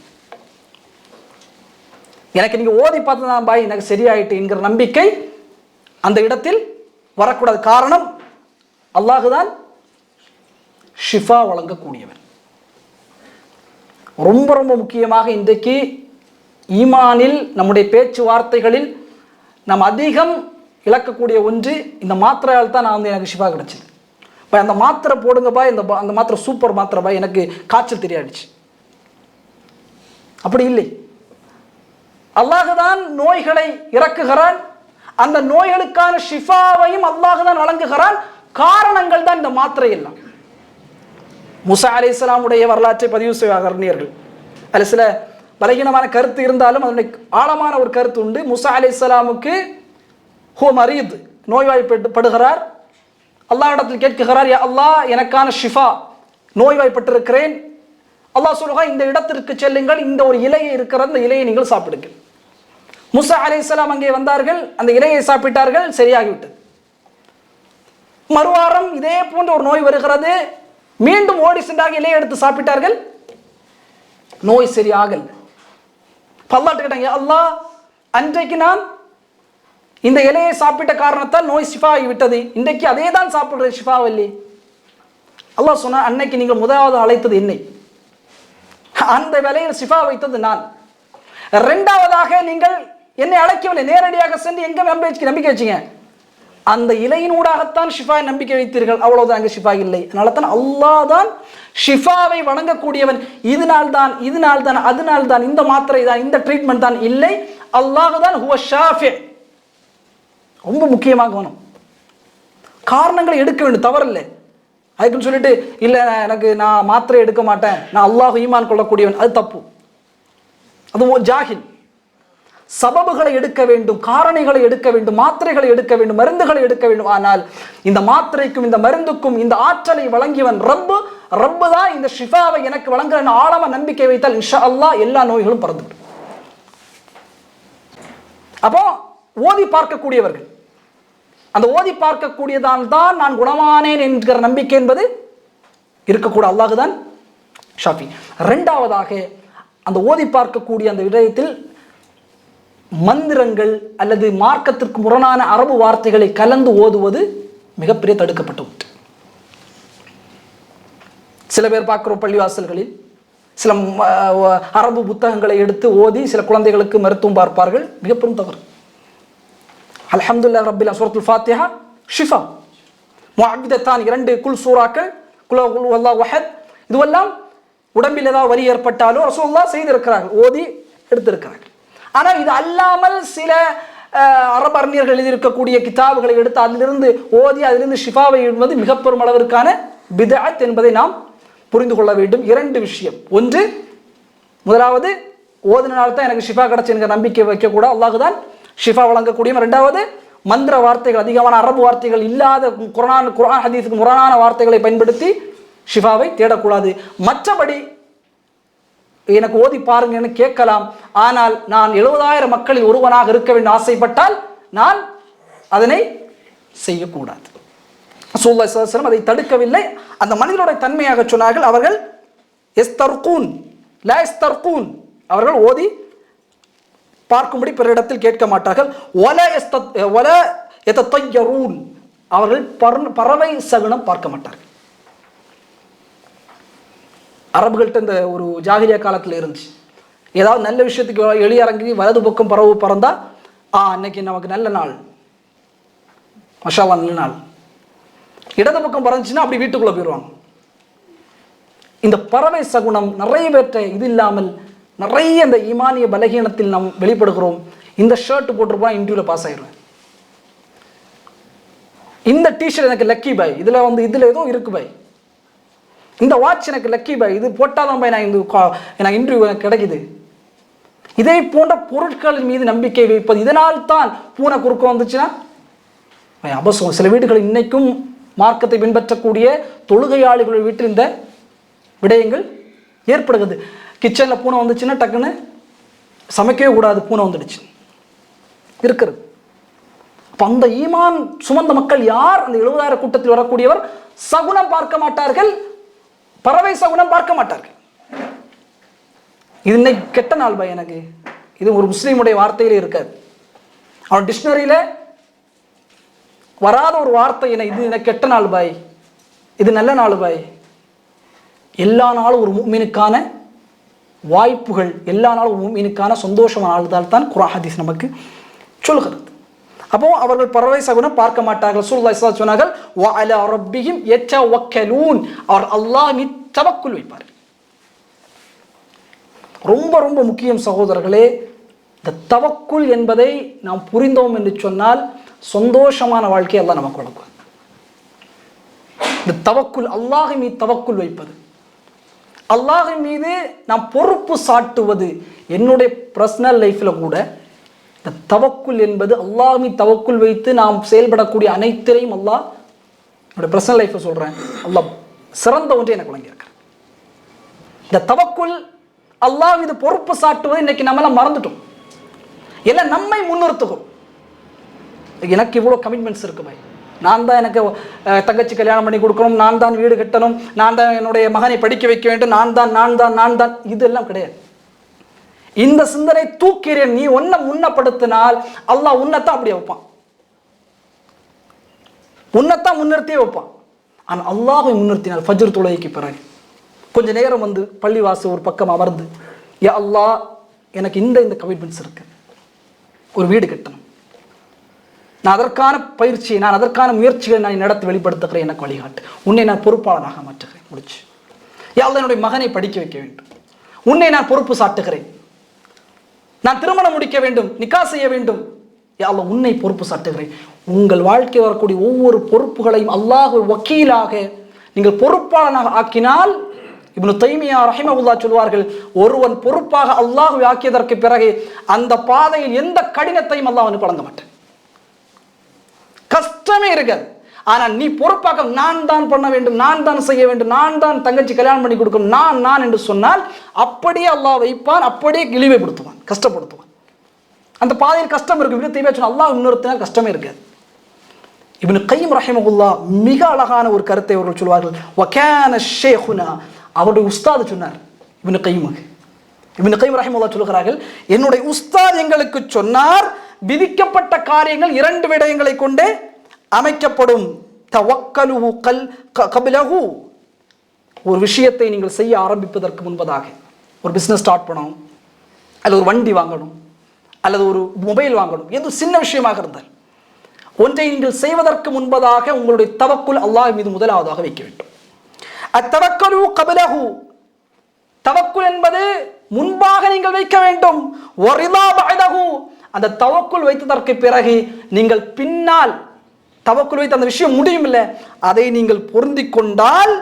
எனக்கு நீங்க ஓதி பார்த்தா பாய் எனக்கு சரியாயிட்டு என்கிற நம்பிக்கை அந்த இடத்தில் வரக்கூடாது. காரணம், அல்லாஹுதான் ஷிஃபா வழங்கக்கூடியவர். ரொம்ப ரொம்ப முக்கியமாக இன்றைக்கு ஈமானில், நம்முடைய பேச்சுவார்த்தைகளில் நாம் அதிகம் இழக்கக்கூடிய ஒன்று, இந்த மாத்திரையால் தான் நான் வந்து எனக்கு ஷிஃபா கிடைச்சிது. இப்போ அந்த மாத்திரை போடுங்க பாய், அந்த மாத்திரை சூப்பர் மாத்திரை பாய், எனக்கு காய்ச்சல் தெரியாடுச்சு. அப்படி இல்லை. அல்லாஹுதான் நோய்களை இறக்குகிறான். அந்த நோய்களுக்கான ஷிஃபாவையும் அல்லாஹுதான் வழங்குகிறான். காரணங்கள் தான் இந்த மாத்திரை எல்லாம். மூசா அலைஹிஸ்ஸலாமுடைய வரலாற்றை பதிவு செய்வார்கள் அறிஞர்கள். அதில் சில பலகீனமான கருத்து இருந்தாலும் அதனுடைய ஆழமான ஒரு கருத்து உண்டு. மூசா அலைஹிஸ்ஸலாமுக்கு ஹோ மரீத், நோய்வாய்ப்படுகிறார். அல்லாஹ்விடத்தில் கேட்கிறார், யா அல்லாஹ், எனக்கான ஷிஃபா, நோய்வாய்ப்பட்டிருக்கிறேன். அல்லாஹ் சொல்லுங்க, இந்த இடத்திற்கு செல்லுங்கள், இந்த ஒரு இலையை இருக்கிறது, இந்த இலையை நீங்கள் சாப்பிடுங்கள். மூசா அலைஹிஸ்ஸலாம் அங்கே வந்தார்கள், அந்த இலையை சாப்பிட்டார்கள், சரியாகிவிட்டது. மறுவாரம் இதே போன்ற ஒரு நோய் வருகிறது, மீண்டும் ஓடி சென்றாக இலையை எடுத்து சாப்பிட்டார்கள், நோய் சரியாகல. அல்லாஹ் கேட்டாங்க, அல்லாஹ், அன்றைக்கு நான் இந்த இலையை சாப்பிட்ட காரணத்தால் நோய் ஷிஃபா ஆகிவிட்டது, இன்றைக்கு அதே தான் சாப்பிடுறது, ஷிஃபாவல்லி. அல்லாஹ் சொன்னா, அன்னைக்கு நீங்கள் முதலாவது அழைத்தது என்னை, அந்த வேலையில் ஷிஃபா வைத்தது நான். இரண்டாவதாக நீங்கள் என்னை அழைக்கவில்லை, நேரடியாக சென்று எங்க நம்பிக்கை வச்சீங்க, அந்த இலையினூடாகத்தான் ஷிஃபா நம்பிக்கை வைத்தீர்கள், அவ்வளவுதான், அங்கே ஷிஃபா இல்லை. அதனால தான் அல்லாஹ் தான் ஷிஃபாவை வழங்கக்கூடியவன். இதனால் தான் அதனால் தான், இந்த மாத்திரை தான், இந்த ட்ரீட்மெண்ட் தான் இல்லை, அல்லாஹ் தான் ஹுவ ஷாஃபி. ரொம்ப முக்கியமாக வேணும். காரணங்களை எடுக்க வேண்டும், தவறில்லை. அதுக்குன்னு சொல்லிட்டு இல்லை எனக்கு நான் மாத்திரை எடுக்க மாட்டேன், நான் அல்லாஹ் ஈமான் கொள்ளக்கூடியவன், அது தப்பு, அது ஜாஹில். சபபுகளை எடுக்க வேண்டும், காரணிகளை எடுக்க வேண்டும், மாத்திரைகளை எடுக்க வேண்டும், மருந்துகளை எடுக்க வேண்டும். ஆனால் இந்த மாத்திரைக்கும் இந்த மருந்துக்கும் இந்த ஆற்றலை வழங்கியவன் ரப்பு தான் இந்த ஷிஃபாவை எனக்கு வழங்குற ஆழமா நம்பிக்கை வைத்தால் இன்ஷா அல்லாஹ் எல்லா நோய்களும் பறந்துவிடும். அப்போ ஓதி பார்க்கக்கூடியவர்கள், அந்த ஓதி பார்க்கக்கூடியதால் தான் நான் குணமானேன் என்கிற நம்பிக்கை என்பது இருக்கக்கூட, அல்லாஹ் தான் ஷாஃபி. இரண்டாவதாக, அந்த ஓதி பார்க்கக்கூடிய அந்த விடயத்தில் மந்திரங்கள் அல்லது மார்க்கத்திற்கு முரணான அரபு வார்த்தைகளை கலந்து ஓதுவது மிகப்பெரிய தடுக்கப்பட்ட ஒன்று. சில பேர் பார்க்கிறோம், பள்ளிவாசல்களில் சில அரபு புத்தகங்களை எடுத்து ஓதி சில குழந்தைகளுக்கு மருத்துவம் பார்ப்பார்கள், மிகப்பெரும் தவறு. அல்ஹம்துலில்லாஹ் ரப்பில் சூரத்துல் ஃபாத்திஹா ஷிஃபா, முஅவ்விதத்தான் 2 குல் சூறாக்கள், குல் ஹுவல்லாஹு அஹத், இதுவெல்லாம் உடம்பில் ஏதாவது வலி ஏற்பட்டாலோ ரசூலுல்லாஹ் செய்திருக்கிறார்கள், ஓதி எடுத்திருக்கிறார்கள். ஆனால் இது அல்லாமல் சில அரபு அறிஞர்கள் எழுதியிருக்கக்கூடிய கிதாபுகளை எடுத்து அதிலிருந்து ஓதி அதிலிருந்து ஷிஃபாவை எழுதுவது மிக பெரும் அளவிற்கான பித்அத் என்பதை நாம் புரிந்து கொள்ள வேண்டும். 2 விஷயம். ஒன்று, முதலாவது, ஓதினால் தான் எனக்கு ஷிஃபா கிடைச்சு என்கிற நம்பிக்கை வைக்கக்கூடாது, அல்லாஹ் தான் ஷிஃபா வழங்கக்கூடியவன். இரண்டாவது, மந்திர வார்த்தைகள், அதிகமான அரபு வார்த்தைகள் இல்லாத குர்ஆன் ஹதீஸுக்கு முரணான வார்த்தைகளை பயன்படுத்தி ஷிஃபாவை தேடக்கூடாது. மற்றபடி எனக்கு ஓதி பாருங்கன்னு கேட்கலாம். ஆனால் நான் 70,000 மக்களில் ஒருவனாக இருக்க வேண்டும் ஆசைப்பட்டால் நான் அதனை செய்யக்கூடாது. ரசூலுல்லாஹி ஸல்லல்லாஹு அலைஹி வஸல்லம் அதை தடுக்கவில்லை. அந்த மனிதனுடைய தன்மையாக சொன்னார்கள், அவர்கள் யஸ்தர்கூன் லா யஸ்தர்கூன், அவர்கள் ஓதி பார்க்கும்படி பிறரிடத்தில் கேட்க மாட்டார்கள். வலா யதத்தய்யரூன், அவர்கள் பறவை சகுனம் பார்க்க மாட்டார்கள். அரபுகள்கிட்ட இந்த ஒரு ஜாகிலியா காலத்தில் இருந்துச்சு, ஏதாவது நல்ல விஷயத்துக்கு எளியறங்கி வலது பக்கம் பறவை பறந்தா அன்னைக்கு நமக்கு நல்ல நாள், மஷாவா நல்ல நாள். இடது பக்கம் பறந்துச்சுன்னா அப்படி வீட்டுக்குள்ளே போயிடுவாங்க. இந்த பறவை சகுனம் நிறைய பேற்ற இது இல்லாமல் நிறைய இந்த ஈமானிய பலகீனத்தில் நாம் வெளிப்படுகிறோம். இந்த ஷர்ட் போட்டிருப்போம், இன்டர்வியூவில் பாஸ் ஆயிடுவேன். இந்த டிஷர்ட் எனக்கு லக்கி பாய், இதில் ஏதோ இருக்கு பாய். இந்த வாட்ச் எனக்கு லக்கி பாய், இது போட்டாதான் பாய் எனக்கு இன்டர்வியூ எனக்கு கிடைக்குது. இதே போன்ற பொருட்களின் மீது நம்பிக்கை வைப்பது, இதனால் தான் பூனை குறுக்க வந்துச்சுன்னா அபசம். சில வீடுகள் இன்னைக்கும் மார்க்கத்தை பின்பற்றக்கூடிய தொழுகையாளிகள் வீட்டில் இந்த விடயங்கள் ஏற்படுகிறது. கிச்சனில் பூனை வந்துச்சுன்னா டக்குன்னு சமைக்கவே கூடாது, பூனை வந்துடுச்சு இருக்கிறது. அப்போ அந்த ஈமான் சுமந்த மக்கள் யார்? அந்த 70,000 கூட்டத்தில் வரக்கூடியவர் சகுனம் பார்க்க மாட்டார்கள், பறவை சகுனம் பார்க்க மாட்டார்கள். இது இன்னைக்கு கெட்ட நாள் பாய் எனக்கு, இது ஒரு முஸ்லீமுடைய வார்த்தையிலே இருக்காது. அவன் டிக்ஷனரியில் வராத ஒரு வார்த்தை என்ன, இது எனக்கு கெட்ட நாள் பாய், இது நல்ல நாள் பாய். எல்லா நாளும் ஒரு முஃமினுக்கான வாய்ப்புகள், எல்லா நாளும் முஃமினுக்கான சந்தோஷமான நாள் தான் குர்ஆன் ஹதீஸ் நமக்கு சொல்கிறது. அப்போ அவர்கள் பறவை சகுனம் பார்க்க மாட்டார்கள். ரசூலுல்லாஹி ஸல்லல்லாஹு அலைஹி வஸல்லம் சொன்னார்கள், வ அலா ரப்பிஹிம் யதவக்கலூன், அவர் அல்லாஹ் மீது தவக்குல் வைப்பார். ரொம்ப ரொம்ப முக்கியம் சகோதரர்களே. இந்த தவக்குல் என்பதை நாம் புரிந்தோம் என்று சொன்னால் சந்தோஷமான வாழ்க்கையை அல்லாஹ் நமக்கு வழங்குவார். இந்த தவக்குல், அல்லாஹ் மீது தவக்குல் வைப்பது, அல்லாஹ் மீது நாம் பொறுப்பு சாட்டுவது. என்னுடைய பர்சனல் லைஃப்பில் கூட இந்த தவக்குல் என்பது, அல்லாஹ் மீது தவக்குல் வைத்து நாம் செயல்படக்கூடிய அனைத்திலையும் அல்லாஹ், என்னுடைய பர்சனல் லைஃப்பை சொல்கிறேன், அல்லாஹ் சிறந்த ஒன்றை எனக்கு வழங்கியிருக்கிறேன். இந்த தவக்குல், அல்லாஹ் மீது பொறுப்பு சாட்டுவது இன்னைக்கு நம்மளாம் மறந்துட்டோம். எல்லாம் நம்மை முன்னிறுத்துகிறோம். எனக்கு இவ்வளோ கமிட்மெண்ட்ஸ் இருக்கு பாய், நான் தான் எனக்கு தங்கச்சி கல்யாணம் பண்ணி கொடுக்கணும், நான் தான் வீடு கட்டணும், நான் தான் என்னுடைய மகனை படிக்க வைக்க வேண்டும், நான் தான் இதெல்லாம் கிடையாது. இந்த சிந்தனை தூக்கிறேன். நீ ஒன்ன முன்னப்படுத்தினால் அல்லாஹ் உன்னைத்தான் அப்படியே வைப்பான், உன்னைத்தான் முன்னிறுத்தியே வைப்பான். ஆனால் அல்லாஹை முன்னிறுத்தினால் ஃபஜ்ர் தொழுகைக்கு பிறகு கொஞ்ச நேரம் வந்து பள்ளிவாசல் ஒரு பக்கம் அமர்ந்து, யா அல்லாஹ் எனக்கு இந்த கமிட்மெண்ட்ஸ் இருக்கு, ஒரு வீடு கட்டணும், நான் அதற்கான பயிற்சியை, நான் அதற்கான முயற்சிகளை நான் நடத்தி வெளிப்படுத்துகிறேன், எனக்கு வழிகாட்டு, உன்னை நான் பொறுப்பாளனாக மாற்றுகிறேன், முடிச்சு. யா அல்லாஹ் என்னுடைய மகனை படிக்க வைக்க வேண்டும், உன்னை நான் பொறுப்பு சாட்டுகிறேன், நான் திருமணம் முடிக்க வேண்டும், நிக்கா செய்ய வேண்டும், யா அல்லாஹ் உன்னை பொறுப்பு சாட்டுகிறேன். உங்கள் வாழ்க்கை வரக்கூடிய ஒவ்வொரு பொறுப்புகளையும் அல்லாஹ் வக்கீலாக நீங்கள் பொறுப்பாளனாக ஆக்கினால், இப்னு தைமியா ரஹிமஹுல்லாஹ் சொல்வார்கள், ஒருவன் பொறுப்பாக அல்லாஹ் ஆக்கியதற்கு பிறகு அந்த பாதையில் எந்த கடினத்தையும் அல்லாஹ் அவனுக்கு வழங்க மாட்டேன், கஷ்டமே இருக்காது. ஆனால் நீ பொறுப்பாக நான் தான் பண்ண வேண்டும், நான் தான் செய்ய வேண்டும், நான் தான் தங்கச்சி கல்யாணம் பண்ணி கொடுக்கும், நான் என்று சொன்னால் அப்படியே அல்லாஹ் வைப்பான், அப்படியே இழிவுபடுத்துவான், கஷ்டப்படுத்துவான். அந்த பாதையில் கஷ்டம் இருக்கு. இப்னு தைமியா சொன்ன அல்லாஹ் இன்னொருத்தினால் கஷ்டமே இருக்காது. இப்னு கையிம் ரஹிமஹுல்லாஹ் மிக அழகான ஒரு கருத்தை அவர்கள் சொல்வார்கள். வகான ஷேகுனா, அவருடைய உஸ்தாது சொன்னார் இப்னு கையிம் ரஹிமஹுல்லாஹ் சொல்கிறார்கள், என்னுடைய உஸ்தாத் எங்களுக்கு சொன்னார், விதிக்கப்பட்ட காரியங்கள் 2 விடயங்களை கொண்டே அமைக்கப்படும். தவக்கலுஹு கப்லஹு, ஒரு விஷயத்தை நீங்கள் செய்ய ஆரம்பிப்பதற்கு முன்பதாக, ஒரு பிஸ்னஸ் ஸ்டார்ட் பண்ணணும், அல்லது ஒரு வண்டி வாங்கணும், அல்லது ஒரு மொபைல் வாங்கணும், எது சின்ன விஷயமாக இருந்தால் ஒன்றை நீங்கள் செய்வதற்கு முன்பதாக உங்களுடைய தவக்குல் அல்லாஹ் மீது முதலாவதாக வைக்க வேண்டும். அத்தவக்கலு கப்லஹு, தவக்குல் என்பது முன்பாக நீங்கள் வைக்க வேண்டும். வரிதா பஅதஹு, அந்த தவக்குல் வைத்ததற்கு பிறகு நீங்கள் பின்னால் தவக்குல் வைத்து அந்த விஷயம் முடியும் இல்லை, அதை நீங்கள் பொருந்தி கொண்டால்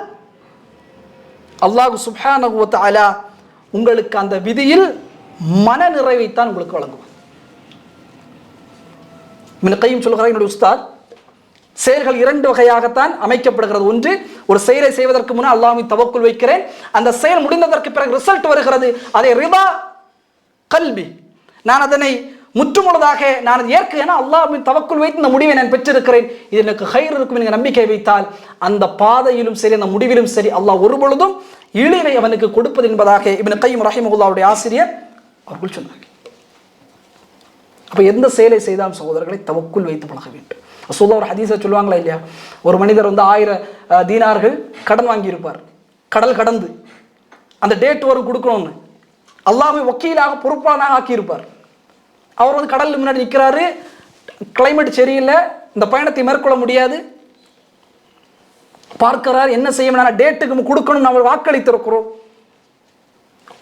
அல்லாஹ் சுப்ஹானஹு வ தஆலா உங்களுக்கு அந்த விதியில் மன நிறைவைத்தான் உங்களுக்கு வழங்குவார். இப்னு கையிம் சொல்கிறார், என்னுடைய உஸ்தாத், செயல்கள் 2 வகையாகத்தான் அமைக்கப்படுகிறது. ஒன்று, ஒரு செயலை செய்வதற்கு முன்னால் அல்லாஹ் மீது தவக்குல் வைக்கிறேன், அந்த செயல் முடிந்ததற்கு பிறகு ரிசல்ட் வருகிறது, அதை ரிதா கல்பி, நான் அதனை முற்றுமுழுதாக நான் ஏற்கிறேன், அல்லாஹ் மீது தவக்குல் வைத்து இந்த முடிவை நான் பெற்றிருக்கிறேன், இது எனக்கு ஹைர் இருக்கும் என்கிற நம்பிக்கை வைத்தால் அந்த பாதையிலும் சரி அந்த முடிவிலும் சரி அல்லாஹ் ஒருபொழுதும் இழிவை அவனுக்கு கொடுப்பது என்பதாக இப்னு கையிம் ரஹிமஹுல்லாஹ்வுடைய ஆசிரியர் அவர்கள் சொன்னார்கள். அப்போ எந்த செயலை செய்தாலும் சகோதரர்களை தவக்குல் வைத்து பழக வேண்டும். ரசூலுல்லாஹ் ஒரு ஹதீஸை சொல்லுவாங்களா இல்லையா, ஒரு மனிதர் வந்து 1000 தீனார்கள் கடன் வாங்கியிருப்பார், கடல் கடந்து அந்த டேட் வரும் கொடுக்கணும்னு அல்லாஹ்வை வக்கீலாக பொறுப்பாளனாக ஆக்கியிருப்பார். அவர் வந்து கடலுக்கு முன்னாடி நிற்கிறாரு, கிளைமேட் சரியில்லை, இந்த பயணத்தை மேற்கொள்ள முடியாது, பார்க்கிறார் என்ன செய்யணும், டேட்டுக்கு கொடுக்கணும், நம்ம வாக்களித்திருக்கிறோம்.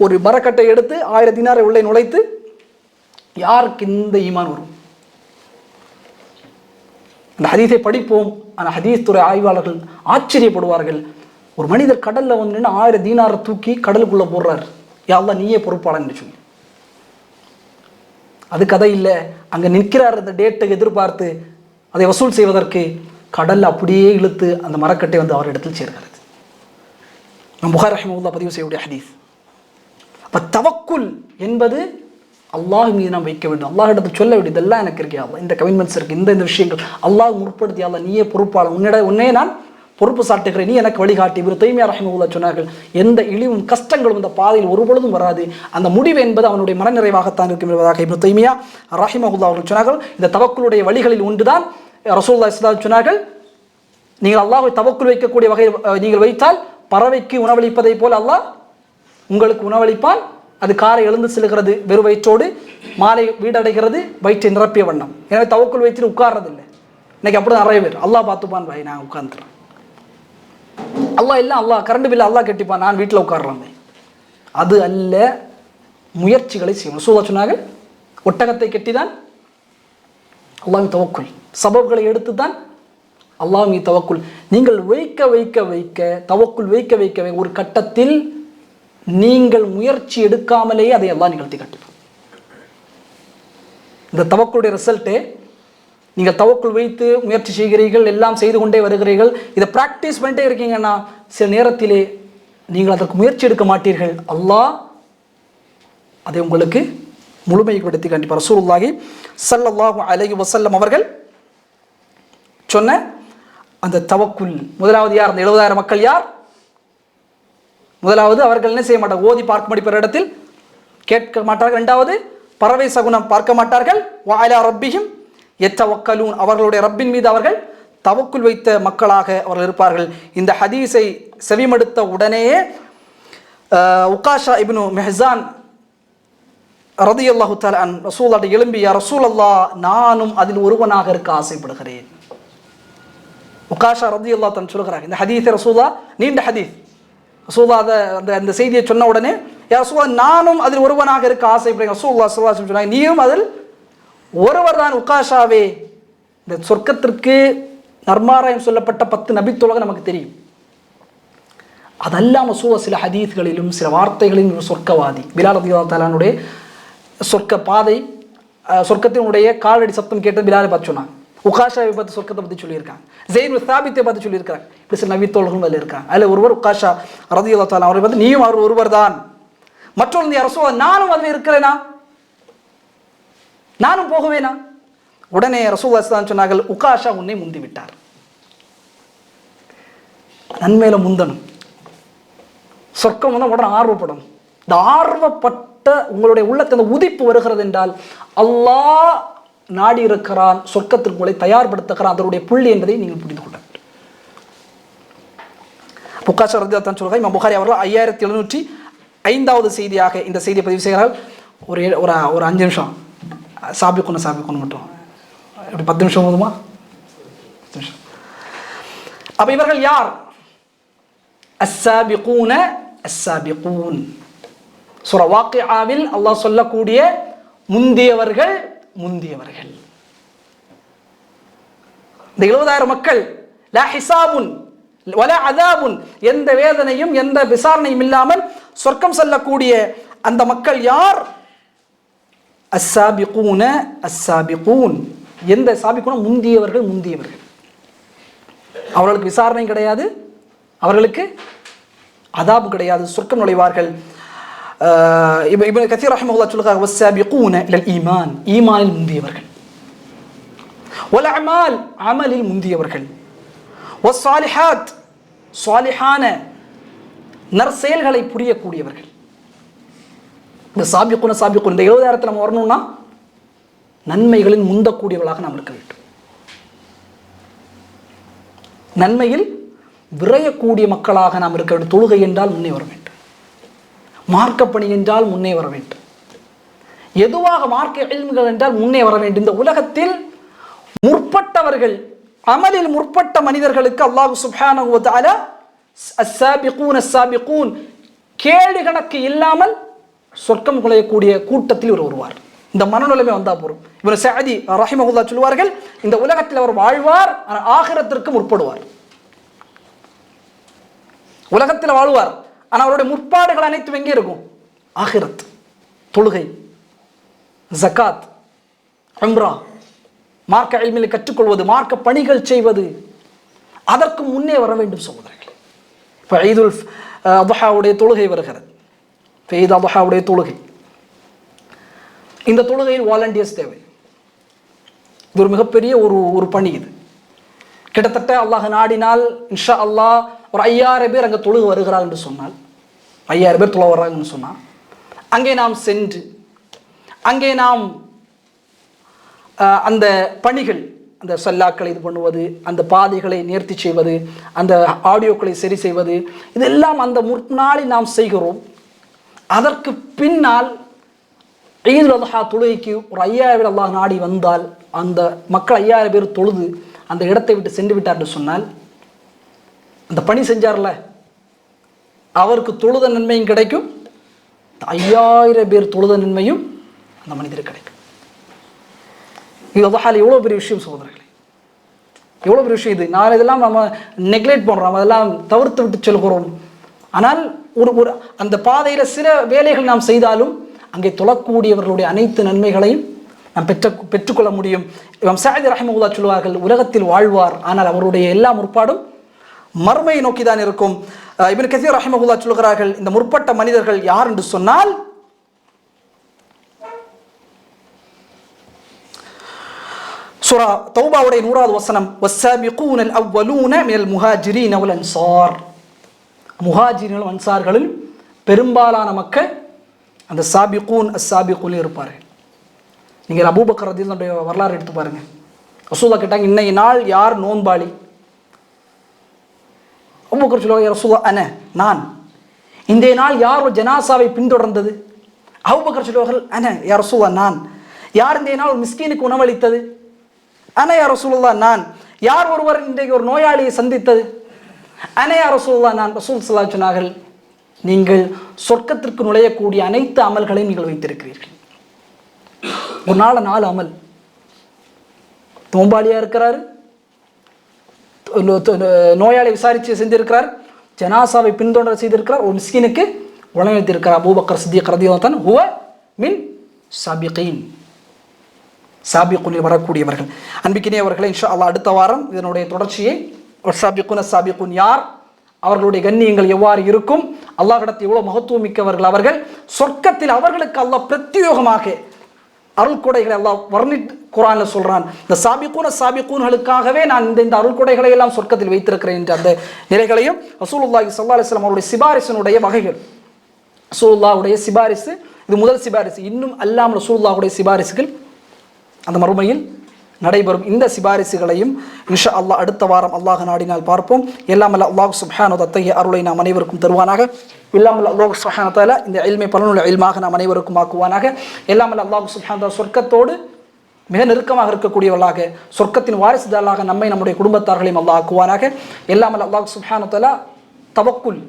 ஒரு மரக்கட்டை எடுத்து 1000 தீனாரை உள்ளே நுழைத்து, யாருக்கு இந்த ஈமான் வரும்? அந்த ஹதீஸை படிப்போம். ஆனால் ஹதீஸ் துறை ஆய்வாளர்கள் ஆச்சரியப்படுவார்கள். ஒரு மனிதர் கடல்ல வந்து நின்று 1000 தீனாரை தூக்கி கடலுக்குள்ள போடுறார், யா அல்லாஹ் நீயே பொறுப்பாளன்னு சொல்லி. அது கதை இல்லை, அங்கே நிற்கிறார் இந்த டேட்டுக்கு எதிர்பார்த்து அதை வசூல் செய்வதற்கு, கடல் அப்படியே இழுத்து அந்த மரக்கட்டை வந்து அவர் இடத்தில் சேர்கிறது. புகாரி ரஹிமஹுல்லாஹ் பதிவு செய்யக்கூடிய ஹதீஸ். அப்போ தவக்குல் என்பது அல்லாஹ் மீது நாம் வைக்க வேண்டும். அல்லாஹ் இடத்துல சொல்ல வேண்டியது, இதெல்லாம் எனக்கு இருக்கே அல்லாஹ், இந்த கமிட்மெண்ட்ஸ் இருக்கு, இந்த விஷயங்கள் அல்லாஹ் முற்படுத்தி, அல்லாஹ் நீயே பொறுப்பாளர், உன்னே நான் பொறுப்பு சாட்டுகிறேன், நீ எனக்கு வழிகாட்டி. இப்னு தைமியா ரஹிமஹுல்லாஹ் சொன்னார்கள், எந்த இழிவும் கஷ்டங்களும் இந்த பாதையில் ஒருபொழுதும் வராது, அந்த முடிவு என்பது அவனுடைய மனநிறைவாகத்தான் இருக்கும் என்பதாக இப்னு தைமியா ரஹிமஹுல்லாஹ் அவர்கள் சொன்னார்கள். இந்த தவக்குலுடைய வழிகளில் ஒன்றுதான் ரசூலுல்லாஹி ஸல்லல்லாஹு அலைஹி சொன்னார்கள், நீங்கள் அல்லாஹ்வை தவக்குல் வைக்கக்கூடிய வகையில் நீங்கள் வைத்தால் பறவைக்கு உணவளிப்பதை போல அல்லாஹ் உங்களுக்கு உணவளிப்பான். அது காலை எழுந்து செல்கிறது வெறும் வயிற்றோடு, மாலை வீடடைகிறது வயிற்றை நிரப்பிய வண்ணம். எனவே தவக்குல் வைத்து உட்கார்றதில்லை. இன்னைக்கு அப்படி நிறைய பேர் அல்லாஹ் பார்த்துப்பான் பாய், நான் உட்கார்ந்துறேன், அல்லாஹ் இல்லை, அல்லாஹ் கரண்ட் பில்லை அல்லாஹ் கட்டிப்பான், நான் வீட்டில் உட்கார்றேன். அது அல்ல, முயற்சிகளை செய்யணும். ரசூலுல்லாஹ் சொன்னார்கள், ஒட்டகத்தை கட்டிதான் அல்லாஹ் தவக்குல், சபப்களை எடுத்து தான் அல்லாஹ் மீ தவக்குல். நீங்கள் வைக்க வைக்க வைக்க தவக்குல் வைக்க வைக்க ஒரு கட்டத்தில் நீங்கள் முயற்சி எடுக்காமலேயே அதை அல்லாஹ் நிகழ்த்தி காட்டுவார். இந்த தவக்குளுடைய ரிசல்ட்டே, நீங்கள் தவக்குள் வைத்து முயற்சி செய்கிறீர்கள், எல்லாம் செய்து கொண்டே வருகிறீர்கள், இதை ப்ராக்டிஸ் பண்ணிட்டே இருக்கீங்கன்னா சில நேரத்திலே நீங்கள் அதற்கு முயற்சி எடுக்க மாட்டீர்கள், அல்லாஹ் அதை உங்களுக்கு முழுமைப்படுத்தி காண்பிப்பார். ரசூலுல்லாஹி ஸல்லல்லாஹு அலைஹி வஸல்லம் அவர்கள் சொன்ன அந்த தவக்குல், முதலாவது யார்? அந்த 70,000 மக்கள் யார்? முதலாவது, அவர்கள் என்ன செய்ய மாட்டார்கள்? ஓதி பார்க்க முடிப்பற இடத்தில் கேட்க மாட்டார்கள். இரண்டாவது, பறவை சகுனம் பார்க்க மாட்டார்கள். வஅலா ரப்பிஹிம் யத்தவக்கலூன், அவர்களுடைய ரப்பின் மீது அவர்கள் தவக்குல் வைத்த மக்களாக அவர்கள் இருப்பார்கள். இந்த ஹதீஸை செவிமடுத்த உடனேயே உகாஷா இப்னு மிஹ்சான் ரலியல்லாஹு தஆலா அன் ரசூலுல்லாஹ் எழும்பி, யா ரசூலல்லாஹ், நானும் அதில் ஒருவனாக இருக்க ஆசைப்படுகிறேன். உகாஷா ரலியல்லாஹு தஆலா சொல்கிறாங்க, இந்த ஹதீஸை ரசூலுல்லாஹ், நீண்ட ஹதீஸ், ரசூலுல்லாஹ் அந்த செய்தியை சொன்ன உடனே, யா ரசூலல்லாஹ், நானும் அதில் ஒருவனாக இருக்க ஆசைப்படுகிறேன். ரசூலுல்லாஹ் ஸல்லல்லாஹு அலைஹி வஸல்லம் சொன்னாங்க, நீயும் அதில் ஒருவர் தான் உகாஷாவே. இந்த சொர்க்கத்திற்கு நர்மாராயம் சொல்லப்பட்ட 10 நபித்தோழர்கள் நமக்கு தெரியும். அதெல்லாம் சில ஹதீஸ்களிலும் சில வார்த்தைகளிலும் சொர்க்கவாதி. பிலால் ரலியல்லாஹு தஆலாவுடைய சொர்க்க பாதை, சொர்க்கத்தினுடைய காலடி சத்தம் கேட்டு பிலாலை பார்த்து சொன்னாங்க. உகாஷாவை பற்றி சொர்க்கத்தை பற்றி சொல்லியிருக்காங்க. ஸெய்த் பின் சாபித்தை பற்றி சொல்லியிருக்காங்க. இப்படி சில நபித்தோழர்களும் அதில் இருக்காங்க. அதில் ஒருவர் உகாஷா ரலியல்லாஹு தஆலா அவரை பார்த்து, நீயும் அவர் ஒருவர் தான். மற்றொரு, யா ரசூலல்லாஹ், நானும் அதில் இருக்கிறேனா, நானும் போகுவேனா? உடனே ரசூலுல்லாஹி ஸல்லல்லாஹு அலைஹி சொன்னார்கள், உகாஷா உன்னை முந்தி விட்டார். நன்மையில முந்தணும், சொர்க்கம் வந்து உடனே ஆர்வப்படணும். இந்த ஆர்வப்பட்ட உங்களுடைய உள்ளத்தை உதிப்பு வருகிறது என்றால் அல்லாஹ் நாடி இருக்கிறான், சொர்க்கத்திற்கு உங்களை தயார்படுத்துகிறான், அதனுடைய புள்ளி என்பதை நீங்கள் புரிந்து கொள்ள வேண்டும். உகாஷா ரலியல்லாஹு தஆலா சொல்கிறார், இமாம் புகாரி அவர்கள் 5705வது செய்தியாக இந்த செய்தியை பதிவு செய்கிறார்கள். ஒரு 5 நிமிஷம் சாபிக்கணும் மட்டும், எப்படி 10 நிமிஷம் போதுமா? 10 நிமிஷம். அப்ப இவர்கள் யார்? அஸ்ஸாபிகூன அஸ்ஸாபிகூன். சூரா வாக்கிஆவில் அல்லாஹ் சொல்லக்கூடிய முந்தியவர்கள். இந்த 70,000 மக்கள், லா ஹிசாபுன் வலா அதாபுன், எந்த வேதனையும் எந்த விசாரணையும் இல்லாமல் சொர்க்கம் செல்லக்கூடிய அந்த மக்கள் யார்? அஸ்ஸாபிகூன அஸ்ஸாபிகூன். எந்த சாபிகூன? முந்தியவர்கள். அவர்களுக்கு விசாரணை கிடையாது, அவர்களுக்கு அதாபு கிடையாது, சொர்க்கம் நுழைவார்கள். இப்னு கஸீர் ரஹ்மத்துல்லாஹி சொல்கிறார், வஸ்ஸாபிகூன இலல் ஈமான், ஈமானில் முந்தியவர்கள், வல் அமால், அமலில் முந்தியவர்கள், வஸ்ஸாலிஹாத், ஸாலிஹான நற்செயல்களை புரியக்கூடியவர்கள். இந்த சாபிகூன இந்த 70,000 நம்ம வரணும்னா நன்மைகளில் முந்தக்கூடியவர்களாக நாம் இருக்க வேண்டும். நன்மையில் விரையக்கூடிய மக்களாக நாம் இருக்க வேண்டும். தொழுகை என்றால் முன்னே வர வேண்டும், மார்க்கப்பணி என்றால் முன்னே வர வேண்டும், எதுவாக மார்க்க இல்முகள் என்றால் முன்னே வர வேண்டும். இந்த உலகத்தில் முற்பட்டவர்கள், அமலில் முற்பட்ட மனிதர்களுக்கு அல்லாஹ் சுப்ஹானஹு வ தஆலா அஸ்ஸாபிகூன் கேடு கணக்கு இல்லாமல் சொர்க்கம் நுழையக்கூடிய கூட்டத்தில் இவர் வருவார். இந்த மனநிலைமை வந்தா போறோம். இப்னு சஅதி ரஹிமஹுல்லாஹ் சொல்வார்கள், இந்த உலகத்தில் அவர் வாழ்வார், ஆனால் ஆகிரத்திற்கு முற்படுவார். உலகத்தில் வாழ்வார், ஆனால் அவருடைய முற்பாடுகள் அனைத்தும் எங்கே இருக்கும்? ஆகிரத். தொழுகை, ஜகாத், உம்ரா, மார்க்க இல்மில் கற்றுக்கொள்வது, மார்க்க பணிகள் செய்வது, அதற்கு முன்னே வர வேண்டும் சகோதரர்கள். இப்போ ஈதுல் அத்ஹாவுடைய தொழுகை வருகிறது. ஈத் அத்ஹாவுடைய தொழுகை, இந்த தொழுகையில் வாலண்டியர்ஸ் தேவை. இது ஒரு மிகப்பெரிய ஒரு பணி. இது கிட்டத்தட்ட அல்லாஹ் நாடினால் இன்ஷா அல்லாஹ் ஒரு 5000 பேர் அங்கே தொழுகை வருகிறார் என்று சொன்னால், 5000 பேர் தொழ வர்றாங்கன்னு சொன்னால், அங்கே நாம் சென்று அங்கே நாம் அந்த பணிகள் அந்த சல்லாக்களை இது பண்ணுவது, அந்த பாதைகளை நேர்த்தி செய்வது, அந்த ஆடியோக்களை சரி செய்வது, இதெல்லாம் அந்த முன்னாளில் நாம் செய்கிறோம். அதற்கு பின்னால் ஈதுல் அத்ஹா தொழுகைக்கு ஒரு 5000 அல்லாஹ் நாடி வந்தால் அந்த மக்கள் 5000 பேர் தொழுது அந்த இடத்தை விட்டு சென்று விட்டார் என்று சொன்னால், அந்த பணி செஞ்சார்ல அவருக்கு தொழுத நன்மையும் கிடைக்கும், 5000 பேர் தொழுத நன்மையும் அந்த மனிதருக்கு கிடைக்கும். இது அத்ஹால எவ்வளோ பெரிய விஷயம் சகோதரர்களே, எவ்வளோ பெரிய விஷயம் இது. நான் இதெல்லாம் நம்ம நெக்லெக்ட் பண்ணுறோம், அதெல்லாம் தவிர்த்து விட்டு செல்கிறோம். ஆனால் ஒரு அந்த பாதையில் சில வேலைகள் நாம் செய்தாலும் அங்கே தொழக்கூடியவர்களுடைய அனைத்து நன்மைகளையும் நாம் பெற்றுக்கொள்ள முடியும். இமாம் சஅதி ரஹிமஹுல்லாஹ் சொல்வார்கள், உலகத்தில் வாழ்வார், ஆனால் அவருடைய எல்லா முற்பாடும் மறுமையை நோக்கி தான் இருக்கும். இப்னு கஸீர் ரஹிமஹுல்லாஹ் சொல்கிறார்கள், இந்த முற்பட்ட மனிதர்கள் யார் என்று சொன்னால் சூரா தௌபாவுடைய 100வது வசனம், வஸ்ஸாபிகூனல் அவ்வலூன மினல் முஹாஜிரீன வல் அன்சார். முஹாஜிர்கள் அன்சார்களில் பெரும்பாலான மக்கள் அந்த சாபிகூன் அஸ்ஸாபிகூன் இருப்பார்கள். நீங்கள் அபூபக்கர் ரலியல்லாஹு அன்ஹு வரலாறு எடுத்து பாருங்க. ரசூலுல்லாஹ் கேட்டாங்க, இன்னைய நாள் யார் நோன்பாளி? அபூபக்கர் சொல்லுவாங்க, யா ரசூலல்லாஹ் அன, நான். இன்றைய நாள் யார் ஒரு ஜனாசாவை பின்தொடர்ந்தது? அபூபக்கர் சொல்லுவார்கள், அன யா ரசூலல்லாஹ், நான். யார் இன்றைய நாள் ஒரு மிஸ்கீனுக்கு உணவளித்தது? அன யா ரசூலுல்லாஹ், நான். யார் ஒருவர் இன்றைக்கு ஒரு நோயாளியை சந்தித்தது? அன யா ரசூலுல்லாஹ், நான். ரசூல் ஸல்லல்லாஹு அலைஹி சொன்னார்கள், நீங்கள் சொர்க்கத்திற்கு நுழையக்கூடிய அனைத்து அமல்களையும் நீங்கள் வைத்திருக்கிறீர்கள். ஒரு நாள் 4 அமல். நோம்பாளியா இருக்கிறாரு, நோயாளி விசாரித்து செஞ்சிருக்கிறார், ஜனாசாவை பின்தொடர செய்திருக்கிறார், ஒரு மிஸ்கினுக்கு உணவளித்திருக்கிறார். அபூபக்கர் சித்திக் ரலியல்லாஹு அன்ஹு ஹுவ மின் சாபிகீன், சாபிகூனில் வரக்கூடியவர்கள். அன்பிக்கினியவர்களே, இன்ஷா அல்லாஹ் அடுத்த வாரம் இதனுடைய தொடர்ச்சியை, சாபிகூன் சாபிகூன் யார், அவர்களுடைய கண்ணியங்கள் எவ்வாறு இருக்கும், அல்லாஹ்விடத்தில் எவ்வளவு மகத்துவம் மிக்கவர்கள் அவர்கள், சொர்க்கத்தில் அவர்களுக்கு அல்லாஹ் பிரத்யேகமாக அருள்கொடைகளை அல்லாஹ் வர்ணித்து குர்ஆன்ல சொல்றான். இந்த சாபிகூன்களுக்காகவே நான் இந்த அருள்கொடைகளை எல்லாம் சொர்க்கத்தில் வைத்திருக்கிறேன் என்ற அந்த நிலைகளையும் ரசூலுல்லாஹி ஸல்லல்லாஹு அலைஹி வஸல்லம் அவருடைய சிபாரிசினுடைய வகைகள். ரசூலுல்லாஹ்வுடைய சிபாரிசு இது முதல் சிபாரிசு. இன்னும் அல்லாமல் ரசூலுல்லாஹ்வுடைய சிபாரிசுகள் அந்த மறுமையில் நடைபெறும். இந்த சிபாரிசுகளையும் இன்ஷா அல்லாஹ் அடுத்த வாரம் அல்லாஹ் நாடினால் பார்ப்போம். எல்லாம் அல்ல அல்லாஹ் சுப்ஹானஹு வ தஆலா அருளை நாம் அனைவருக்கும் தருவானாக. எல்லாம் அல்ல அல்லாஹ் சுப்ஹானஹு வ தஆலா இந்த இல்மை பலனுள்ள இல்மாக நாம் அனைவருக்கும் ஆக்குவானாக. எல்லாம் அல்ல அல்லாஹ் சுப்ஹானஹு வ தஆலா சொர்க்கத்தோடு மிக நெருக்கமாக இருக்கக்கூடியவர்களாக, சொர்க்கத்தின் வாரிசுதாரர்களாக நம்மை நம்முடைய குடும்பத்தார்களையும் அல்லாஹ் ஆக்குவானாக. எல்லாம் அல்ல அல்லாஹ் சுப்ஹானஹு வ தஆலா தவக்குல்,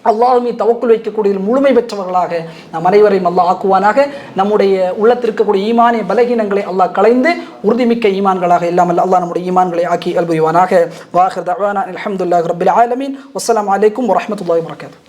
அல்லாஹ் மீது தவக்குல் வைக்கக்கூடிய முழுமை பெற்றவர்களாக நம் அனைவரையும் அல்லாஹ் ஆக்குவானாக. நம்முடைய உள்ளத்தில் இருக்கக்கூடிய ஈமானிய பலகீனங்களை அல்லாஹ் களைந்து உறுதிமிக்க ஈமான்களாக எல்லாம் அல்லாஹ் நம்முடைய ஈமான்களை ஆக்கி அல்புரிவானாக. வாஹிர் தஅவானா அல்ஹம்துலில்லாஹி ரப்பில் ஆலமீன். வஸ்ஸலாமு அலைக்கும் வரஹ்மத்துல்லாஹி வபரகாத்துஹு.